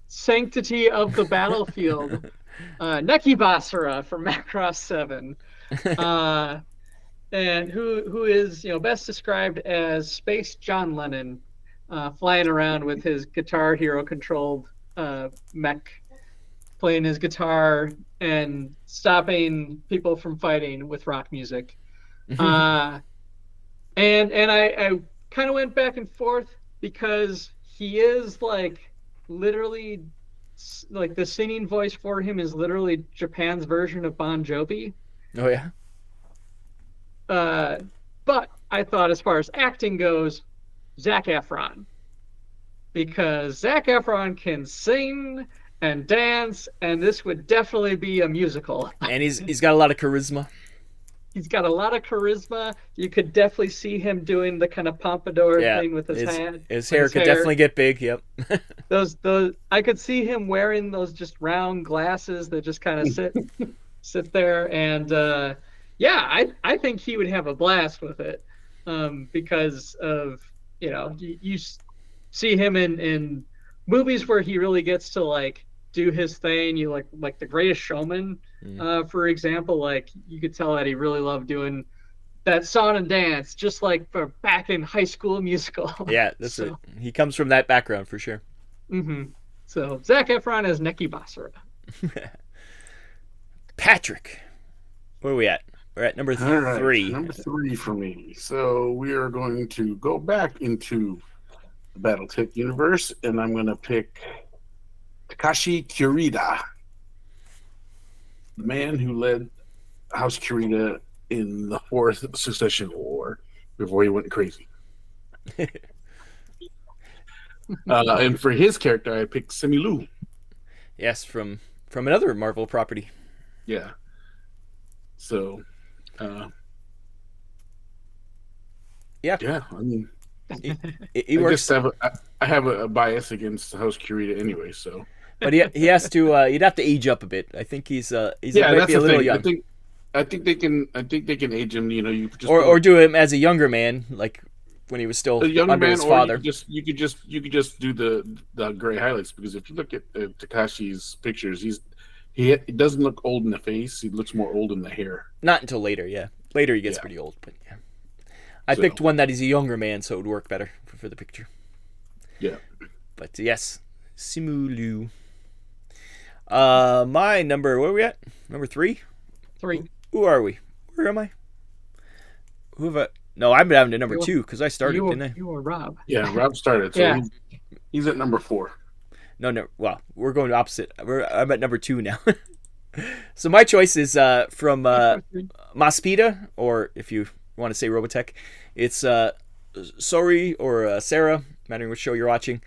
[SPEAKER 3] sanctity of the battlefield, Neki Basara from Macross 7, and who is best described as Space John Lennon, flying around with his Guitar Hero controlled mech, playing his guitar and stopping people from fighting with rock music. And I kind of went back and forth because he is literally the singing voice for him is literally Japan's version of Bon Jovi.
[SPEAKER 2] Oh yeah.
[SPEAKER 3] But I thought as far as acting goes, Zac Efron, because Zac Efron can sing and dance, and this would definitely be a musical.
[SPEAKER 2] And he's got a lot of charisma.
[SPEAKER 3] He's got a lot of charisma. You could definitely see him doing the kind of pompadour thing with his hand.
[SPEAKER 2] His hair could definitely get big. Yep.
[SPEAKER 3] those I could see him wearing those just round glasses that just kind of sit there, and I think he would have a blast with it, because of you see him in movies where he really gets to do his thing. You like The Greatest Showman, for example. You could tell that he really loved doing that song and dance, just like for back in High School Musical.
[SPEAKER 2] Yeah, that's it. He comes from that background for sure.
[SPEAKER 3] Mm-hmm. So Zac Efron as Neki Basara.
[SPEAKER 2] Patrick, where are we at? We're at number 3.
[SPEAKER 4] Right, number 3 for me. So we are going to go back into the Battletech universe, and I'm going to pick Takashi Kurita, the man who led House Kurita in the 4th Succession War before he went crazy. And for his character, I picked Similu.
[SPEAKER 2] Yes, from another Marvel property.
[SPEAKER 4] Yeah. So,
[SPEAKER 2] yeah.
[SPEAKER 4] I mean,
[SPEAKER 2] he works.
[SPEAKER 4] I have a bias against House Kurita anyway, so.
[SPEAKER 2] But he has to. He'd have to age up a bit. I think he's might be a little young.
[SPEAKER 4] I think they can age him. You just
[SPEAKER 2] or do him as a younger man, like when he was still under his father.
[SPEAKER 4] You could just do the gray highlights, because if you look at Takashi's pictures, he doesn't look old in the face. He looks more old in the hair.
[SPEAKER 2] Not until later, yeah. Later he gets pretty old, but yeah. I picked one that he's a younger man, so it would work better for the picture.
[SPEAKER 4] Yeah.
[SPEAKER 2] But yes, Simulu. My number, where are we at? Number 3?
[SPEAKER 3] 3.
[SPEAKER 2] Who are we? Where am I? Who have I? No, I'm down to number 2 because I started, didn't I?
[SPEAKER 3] You were Rob.
[SPEAKER 4] Yeah, Rob started, so he's at number 4.
[SPEAKER 2] No. Well, we're going opposite. I'm at number 2 now. So my choice is from Maspida, or if you want to say Robotech, it's Sori or Sarah, mattering which show you're watching.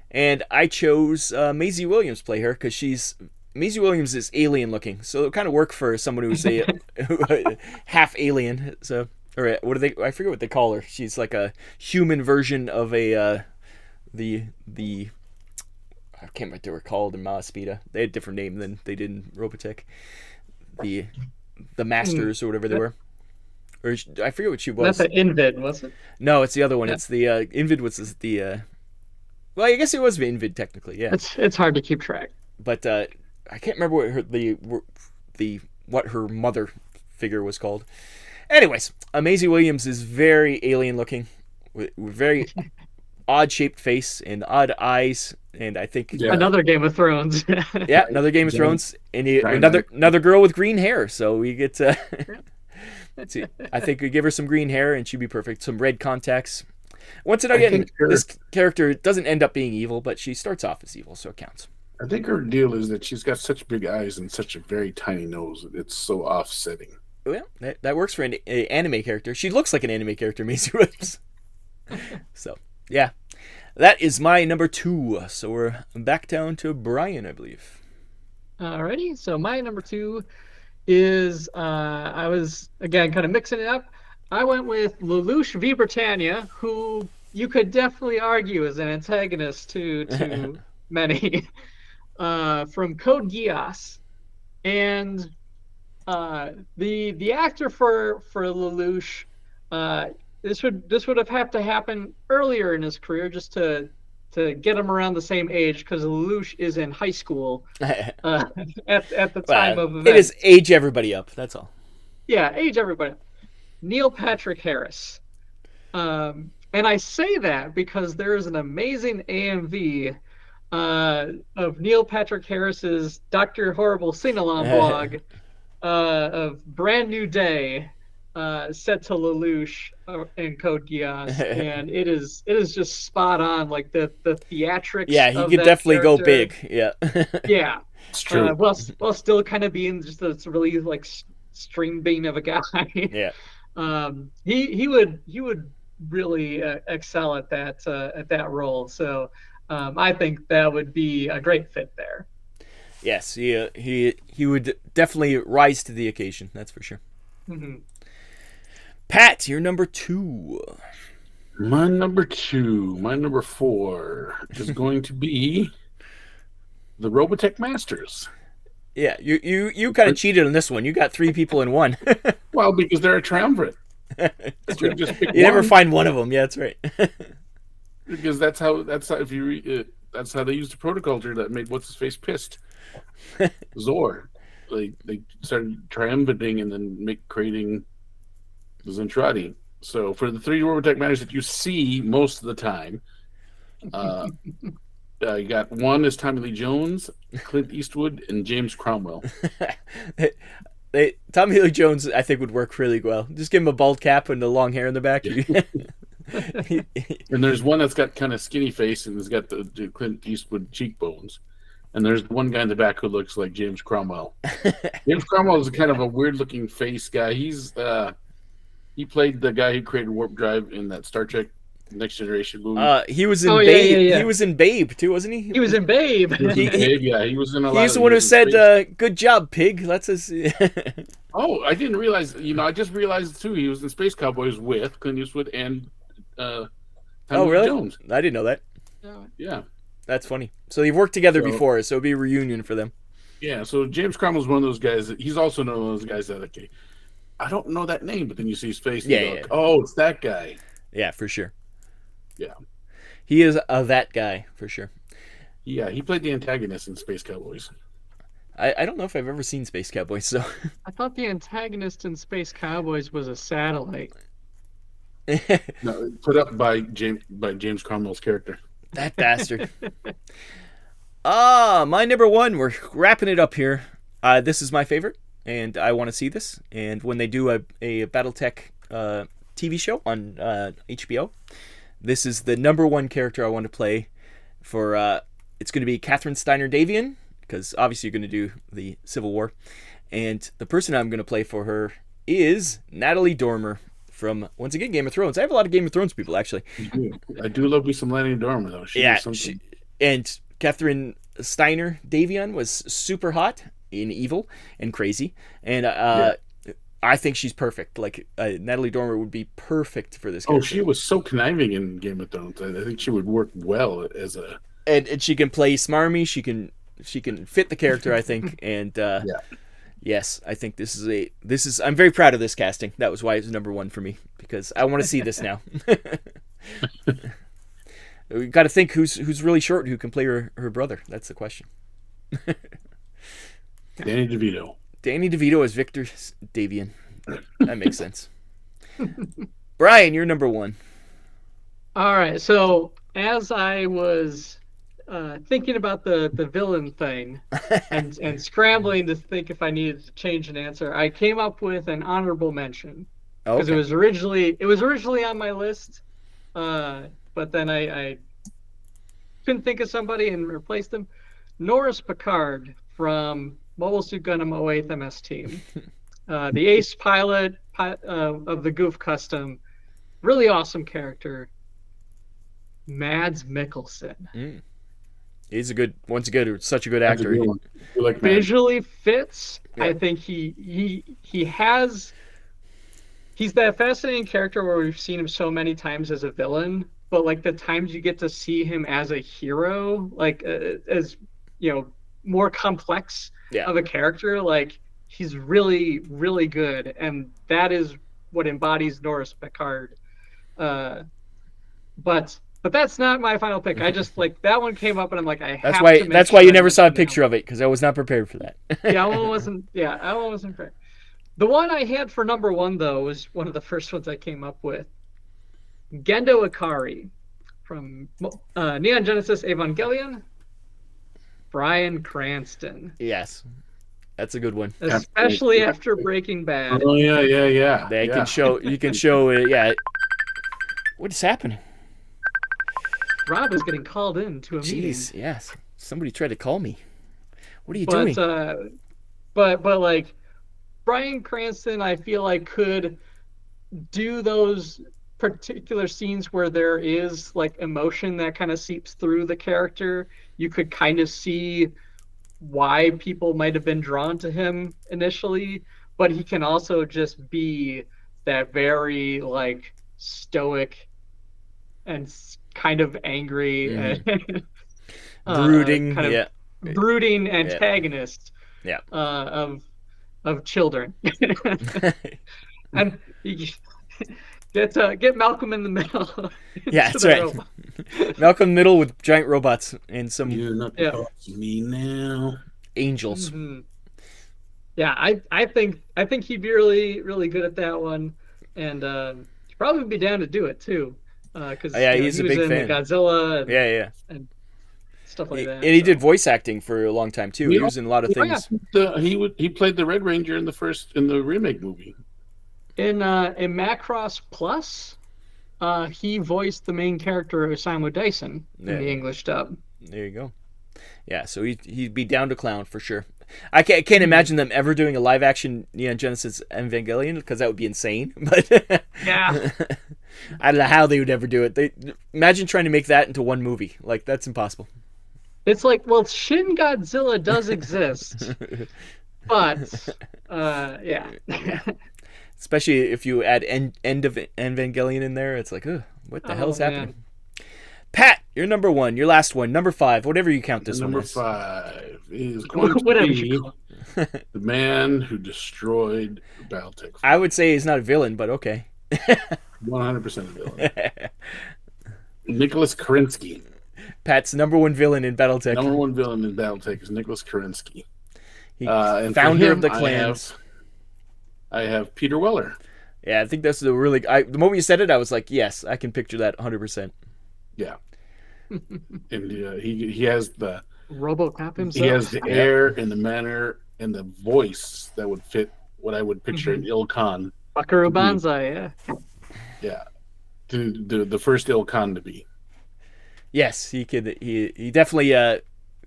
[SPEAKER 2] And I chose Maisie Williams play her because Maisie Williams is alien looking, so it kind of work for someone who's a half alien. So, or what do they? I forget what they call her. She's like a human version of the I can't remember what they were called in Maspida. They had a different name than they did in Robotech. The Masters or whatever they were. Or I forget what she was.
[SPEAKER 3] That's an Invid, was it?
[SPEAKER 2] No, it's the other one. Yeah. It's the Invid was the. Well, I guess it was Invid technically. Yeah.
[SPEAKER 3] It's hard to keep track.
[SPEAKER 2] But I can't remember what her mother figure was called. Anyways, Maisie Williams is very alien looking, with very odd shaped face and odd eyes, and I think
[SPEAKER 3] another Game of Thrones.
[SPEAKER 2] Yeah, another Game of Thrones, and another girl with green hair. So we get let's see. I think we give her some green hair, and she'd be perfect. Some red contacts. Once again, this character doesn't end up being evil, but she starts off as evil, so it counts.
[SPEAKER 4] I think her deal is that she's got such big eyes and such a very tiny nose. It's so offsetting.
[SPEAKER 2] Well, that works for an anime character. She looks like an anime character, Maisie Williams. So, yeah. That is my number 2. So we're back down to Brian, I believe.
[SPEAKER 3] Alrighty. So my number 2 is, I was, again, kind of mixing it up. I went with Lelouch V. Britannia, who you could definitely argue is an antagonist to many, from Code Geass. And the actor for Lelouch, this would have had to happen earlier in his career just to get him around the same age, because Lelouch is in high school at the time of events.
[SPEAKER 2] It is age everybody up, that's all.
[SPEAKER 3] Yeah, age everybody up. Neil Patrick Harris. And I say that because there is an amazing AMV of Neil Patrick Harris's Dr. Horrible Sing-Along blog of Brand New Day, set to Lelouch in Code Geass, and it is just spot on, like the theatrics.
[SPEAKER 2] Yeah, he could definitely go big. Yeah.
[SPEAKER 3] Yeah,
[SPEAKER 4] it's true.
[SPEAKER 3] While still kind of being just this really like string bean of a guy.
[SPEAKER 2] Yeah.
[SPEAKER 3] He would really excel at that role. So I think that would be a great fit there.
[SPEAKER 2] Yes, he would definitely rise to the occasion. That's for sure.
[SPEAKER 3] Mm-hmm.
[SPEAKER 2] Pat, you're number 2.
[SPEAKER 4] My number 4 is going to be the Robotech Masters.
[SPEAKER 2] Yeah, you kind of cheated on this one. You got 3 people in one.
[SPEAKER 4] Well, because they're a triumvirate.
[SPEAKER 2] You never find one of them. Yeah, that's right.
[SPEAKER 4] Because that's how if you read that's how they used the protoculture that made what's his face pissed. Zor. They started triumvirating and then creating the Zentradi. So for the 3 Robotech Masters that you see most of the time, you got one is Tommy Lee Jones, Clint Eastwood, and James Cromwell.
[SPEAKER 2] Tommy Lee Jones, I think, would work really well. Just give him a bald cap and the long hair in the back.
[SPEAKER 4] Yeah. And there's one that's got kind of skinny face and has got the Clint Eastwood cheekbones. And there's one guy in the back who looks like James Cromwell. James Cromwell is kind of a weird-looking face guy. He played the guy who created Warp Drive in that Star Trek Next Generation movie.
[SPEAKER 2] He was in Babe. Yeah. He was in Babe too, wasn't he?
[SPEAKER 3] He was in Babe.
[SPEAKER 4] He was in a lot.
[SPEAKER 2] He's the one who said, "Good job, pig." That's his.
[SPEAKER 4] Oh, I didn't realize. I just realized too. He was in Space Cowboys with Clint Eastwood and Tommy
[SPEAKER 2] really?
[SPEAKER 4] Jones.
[SPEAKER 2] I didn't know that.
[SPEAKER 4] Yeah,
[SPEAKER 2] that's funny. So they've worked together before, so it'll be a reunion for them.
[SPEAKER 4] Yeah. So James Cromwell's one of those guys. He's also one of those guys that I don't know that name, but then you see his face. And you go, like, oh, it's that guy.
[SPEAKER 2] Yeah, for sure.
[SPEAKER 4] Yeah.
[SPEAKER 2] He is that guy, for sure.
[SPEAKER 4] Yeah, he played the antagonist in Space Cowboys.
[SPEAKER 2] I don't know if I've ever seen Space Cowboys, so...
[SPEAKER 3] I thought the antagonist in Space Cowboys was a satellite.
[SPEAKER 4] No, put up by James Cromwell's character.
[SPEAKER 2] That bastard. My number 1, we're wrapping it up here. This is my favorite, and I want to see this. And when they do a Battletech TV show on HBO... This is the number 1 character I want to play for, it's going to be Catherine Steiner Davian, because obviously you're going to do the Civil War. And the person I'm going to play for her is Natalie Dormer from, once again, Game of Thrones. I have a lot of Game of Thrones people, actually.
[SPEAKER 4] I do love me some Natalie Dormer, though.
[SPEAKER 2] And Catherine Steiner Davian was super hot in Evil and crazy. And I think she's perfect. Like, Natalie Dormer would be perfect for this character.
[SPEAKER 4] Oh, she was so conniving in Game of Thrones. I think she would work well as a...
[SPEAKER 2] And she can play smarmy. She can fit the character, I think. And yes, I think this is I'm very proud of this casting. That was why it was number 1 for me, because I want to see this now. We got to think who's really short who can play her brother. That's the question.
[SPEAKER 4] Danny DeVito.
[SPEAKER 2] Danny DeVito as Victor Davian. That makes sense. Brian, you're number 1.
[SPEAKER 3] All right. So as I was thinking about the villain thing and scrambling to think if I needed to change an answer, I came up with an honorable mention because it was originally on my list, but then I couldn't think of somebody and replaced him. Norris Picard from Mobile Suit Gundam 08th MS Team. The ace pilot of the Goof Custom. Really awesome character. Mads Mikkelsen.
[SPEAKER 2] He's a good, once again, such a good actor.
[SPEAKER 4] Like
[SPEAKER 3] visually fits. Yeah. I think he has. He's that fascinating character where we've seen him so many times as a villain, but like the times you get to see him as a hero, like as more complex of a character, like he's really, really good, and that is what embodies Norris Picard. But that's not my final pick. I just like that one came up, and I'm like,
[SPEAKER 2] that's why you never saw a picture of it, because I was not prepared for that.
[SPEAKER 3] that one wasn't prepared. The one I had for number one though was one of the first ones I came up with. Gendo Ikari from Neon Genesis Evangelion. Bryan Cranston.
[SPEAKER 2] Yes, that's a good one.
[SPEAKER 3] Especially after Breaking Bad.
[SPEAKER 4] Oh yeah.
[SPEAKER 2] You can show it. Yeah. What is happening?
[SPEAKER 3] Rob is getting called in to a meeting.
[SPEAKER 2] Jeez, yes. Somebody tried to call me. What are you doing?
[SPEAKER 3] But like Bryan Cranston, I feel like could do those particular scenes where there is like emotion that kind of seeps through the character. You could kind of see why people might have been drawn to him initially, but he can also just be that very like stoic and kind of angry
[SPEAKER 2] brooding
[SPEAKER 3] brooding antagonist of children. And get Malcolm in the middle.
[SPEAKER 2] Yeah, that's right. Malcolm Middle with giant robots and some
[SPEAKER 4] You're not talking to me now.
[SPEAKER 2] Angels.
[SPEAKER 3] Mm-hmm. Yeah, I think he'd be really, really good at that one, and he'd probably be down to do it too. Because
[SPEAKER 2] he's a big fan.
[SPEAKER 3] Godzilla and stuff like that.
[SPEAKER 2] And he did voice acting for a long time too. He was in a lot of things.
[SPEAKER 4] He played the Red Ranger in the remake movie.
[SPEAKER 3] In Macross Plus, he voiced the main character Osamu Dyson in the English dub.
[SPEAKER 2] There you go. Yeah, so he'd be down to clown for sure. I can't imagine them ever doing a live action Neon Genesis Evangelion, because that would be insane. But
[SPEAKER 3] yeah,
[SPEAKER 2] I don't know how they would ever do it. Imagine trying to make that into one movie. Like, that's impossible.
[SPEAKER 3] It's like, well, Shin Godzilla does exist, but yeah.
[SPEAKER 2] Especially if you add end of Evangelion in there, it's like, what the hell's happening? Pat, you're number one. Your last one, number 5, whatever you count this one as.
[SPEAKER 4] Number 5 is going to be the man who destroyed Battletech.
[SPEAKER 2] I would say he's not a villain, but okay.
[SPEAKER 4] 100% a villain. Nicholas Kerensky.
[SPEAKER 2] Pat's number one villain in Battletech.
[SPEAKER 4] Number one villain in Battletech is Nicholas Kerensky.
[SPEAKER 2] Founder of the clans.
[SPEAKER 4] I have Peter Weller.
[SPEAKER 2] Yeah, I think that's the moment you said it, I was like, yes, I can picture that 100%.
[SPEAKER 4] Yeah. And he has the
[SPEAKER 3] RoboCop himself.
[SPEAKER 4] He has the air and the manner and the voice that would fit what I would picture an Il-Khan.
[SPEAKER 3] Buckaroo Banzai, yeah.
[SPEAKER 4] Yeah. The first Il-Khan to be.
[SPEAKER 2] Yes, he could. He definitely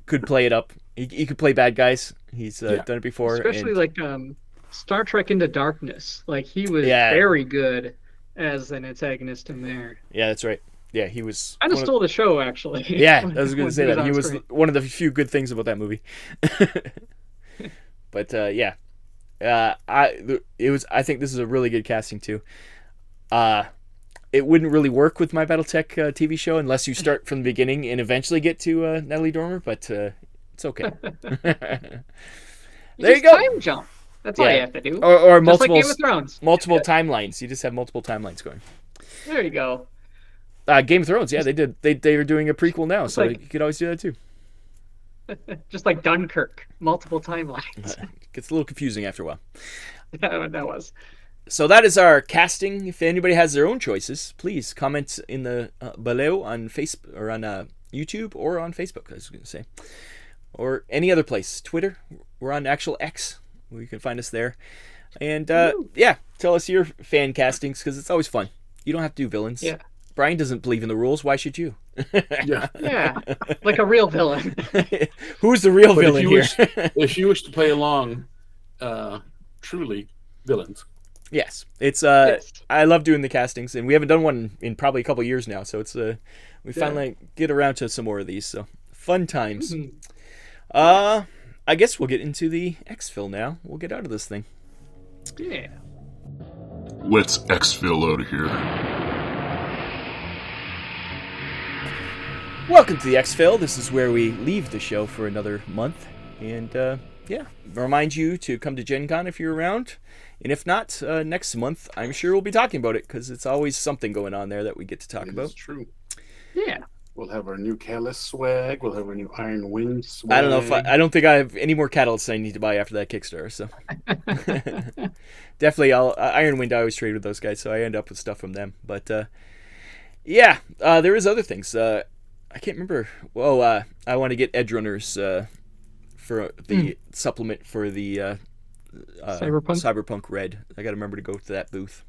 [SPEAKER 2] could play it up. He could play bad guys. He's done it before.
[SPEAKER 3] Especially like Star Trek Into Darkness. Like he was very good as an antagonist in there.
[SPEAKER 2] Yeah, that's right. Yeah, he was.
[SPEAKER 3] Kind of stole the show, actually.
[SPEAKER 2] Yeah, I was going to say that. He was one of the few good things about that movie. But yeah, I think this is a really good casting too. It wouldn't really work with my Battletech TV show unless you start from the beginning and eventually get to Natalie Dormer, but it's okay. There you go.
[SPEAKER 3] Time jump. That's all you have to do.
[SPEAKER 2] Or multiple,
[SPEAKER 3] like Game of Thrones.
[SPEAKER 2] Multiple timelines. You just have multiple timelines going.
[SPEAKER 3] There you go.
[SPEAKER 2] Game of Thrones, yeah, they did. They are doing a prequel now, so you could always do that too.
[SPEAKER 3] Just like Dunkirk, multiple timelines.
[SPEAKER 2] Gets a little confusing after a while.
[SPEAKER 3] Yeah, that was.
[SPEAKER 2] So that is our casting. If anybody has their own choices, please comment in the below on Facebook or on YouTube or on Facebook, I was going to say, or any other place. Twitter, we're on actual X. You can find us there. And yeah, tell us your fan castings because it's always fun. You don't have to do villains.
[SPEAKER 3] Yeah.
[SPEAKER 2] Brian doesn't believe in the rules. Why should you?
[SPEAKER 4] Yeah.
[SPEAKER 3] Yeah, like a real villain.
[SPEAKER 2] Who's the real villain here?
[SPEAKER 4] If you wish to play along, truly villains.
[SPEAKER 2] Yes, it's
[SPEAKER 3] Yes.
[SPEAKER 2] I love doing the castings, and we haven't done one in probably a couple of years now. So it's we finally get around to some more of these. So fun times. I guess we'll get into the ExFil now. We'll get out of this thing.
[SPEAKER 3] Yeah.
[SPEAKER 1] Let's ExFil out of here.
[SPEAKER 2] Welcome to the ExFil. This is where we leave the show for another month, and remind you to come to Gen Con if you're around. And if not, next month, I'm sure we'll be talking about it, because it's always something going on there that we get to talk about.
[SPEAKER 4] That's true.
[SPEAKER 3] Yeah.
[SPEAKER 4] We'll have our new Catalyst swag. We'll have our new Iron Wind swag.
[SPEAKER 2] I don't know if I don't think I have any more catalysts I need to buy after that Kickstarter. So definitely, Iron Wind. I always trade with those guys, so I end up with stuff from them. But there is other things. I can't remember. Well, I want to get Edge Runners for the supplement for the Cyberpunk Red. I got to remember to go to that booth.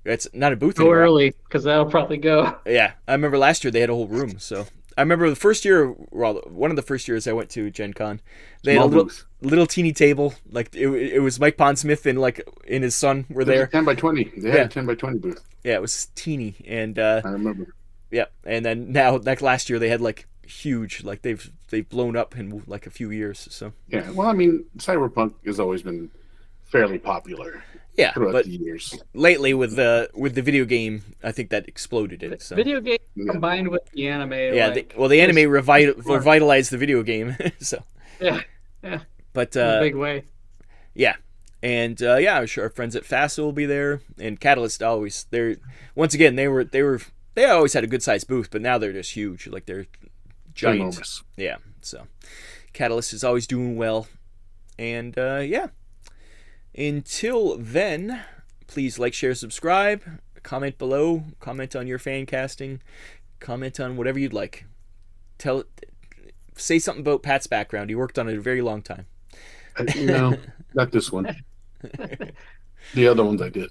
[SPEAKER 2] It's not a booth
[SPEAKER 3] Go
[SPEAKER 2] anymore.
[SPEAKER 3] early, because that'll probably go.
[SPEAKER 2] Yeah, I remember last year they had a whole room. So I remember the first year, well, one of the first years I went to Gen Con, they had a little teeny table. Like it was Mike Pondsmith and his son were there.
[SPEAKER 4] 10 by 20. They had a 10 by 20 booth.
[SPEAKER 2] Yeah, it was teeny, and
[SPEAKER 4] I remember.
[SPEAKER 2] Yeah, and then now, like last year, they had like huge, like they've blown up in like a few years. So
[SPEAKER 4] yeah, well, I mean, Cyberpunk has always been fairly popular.
[SPEAKER 2] Yeah,
[SPEAKER 4] throughout
[SPEAKER 2] but
[SPEAKER 4] the years.
[SPEAKER 2] Lately with the video game, I think that exploded it. So.
[SPEAKER 3] Video game combined with the anime.
[SPEAKER 2] Yeah, the anime revitalized the video game. So
[SPEAKER 3] yeah,
[SPEAKER 2] but
[SPEAKER 3] in a big way.
[SPEAKER 2] Yeah, and I'm sure our friends at FASA will be there, and Catalyst always they always had a good sized booth, but now they're just huge, like they're giant.
[SPEAKER 4] Enormous.
[SPEAKER 2] Yeah, so Catalyst is always doing well, and Until then, please like, share, subscribe, comment below, comment on your fan casting, comment on whatever you'd like. Say something about Pat's background. He worked on it a very long time.
[SPEAKER 4] No, not this one. The other ones I did.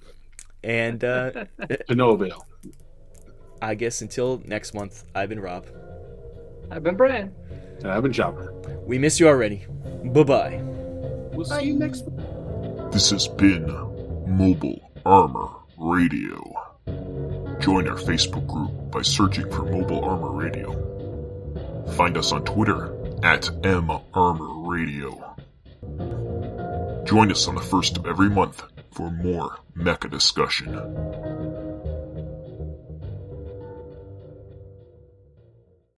[SPEAKER 2] And
[SPEAKER 4] to no avail.
[SPEAKER 2] I guess until next month, I've been Rob.
[SPEAKER 3] I've been Brian.
[SPEAKER 4] And I've been Chopper.
[SPEAKER 2] We miss you already. Bye-bye.
[SPEAKER 4] We'll see you next week.
[SPEAKER 1] This has been Mobile Armor Radio. Join our Facebook group by searching for Mobile Armor Radio. Find us on Twitter @MArmorRadio. Join us on the first of every month for more mecha discussion.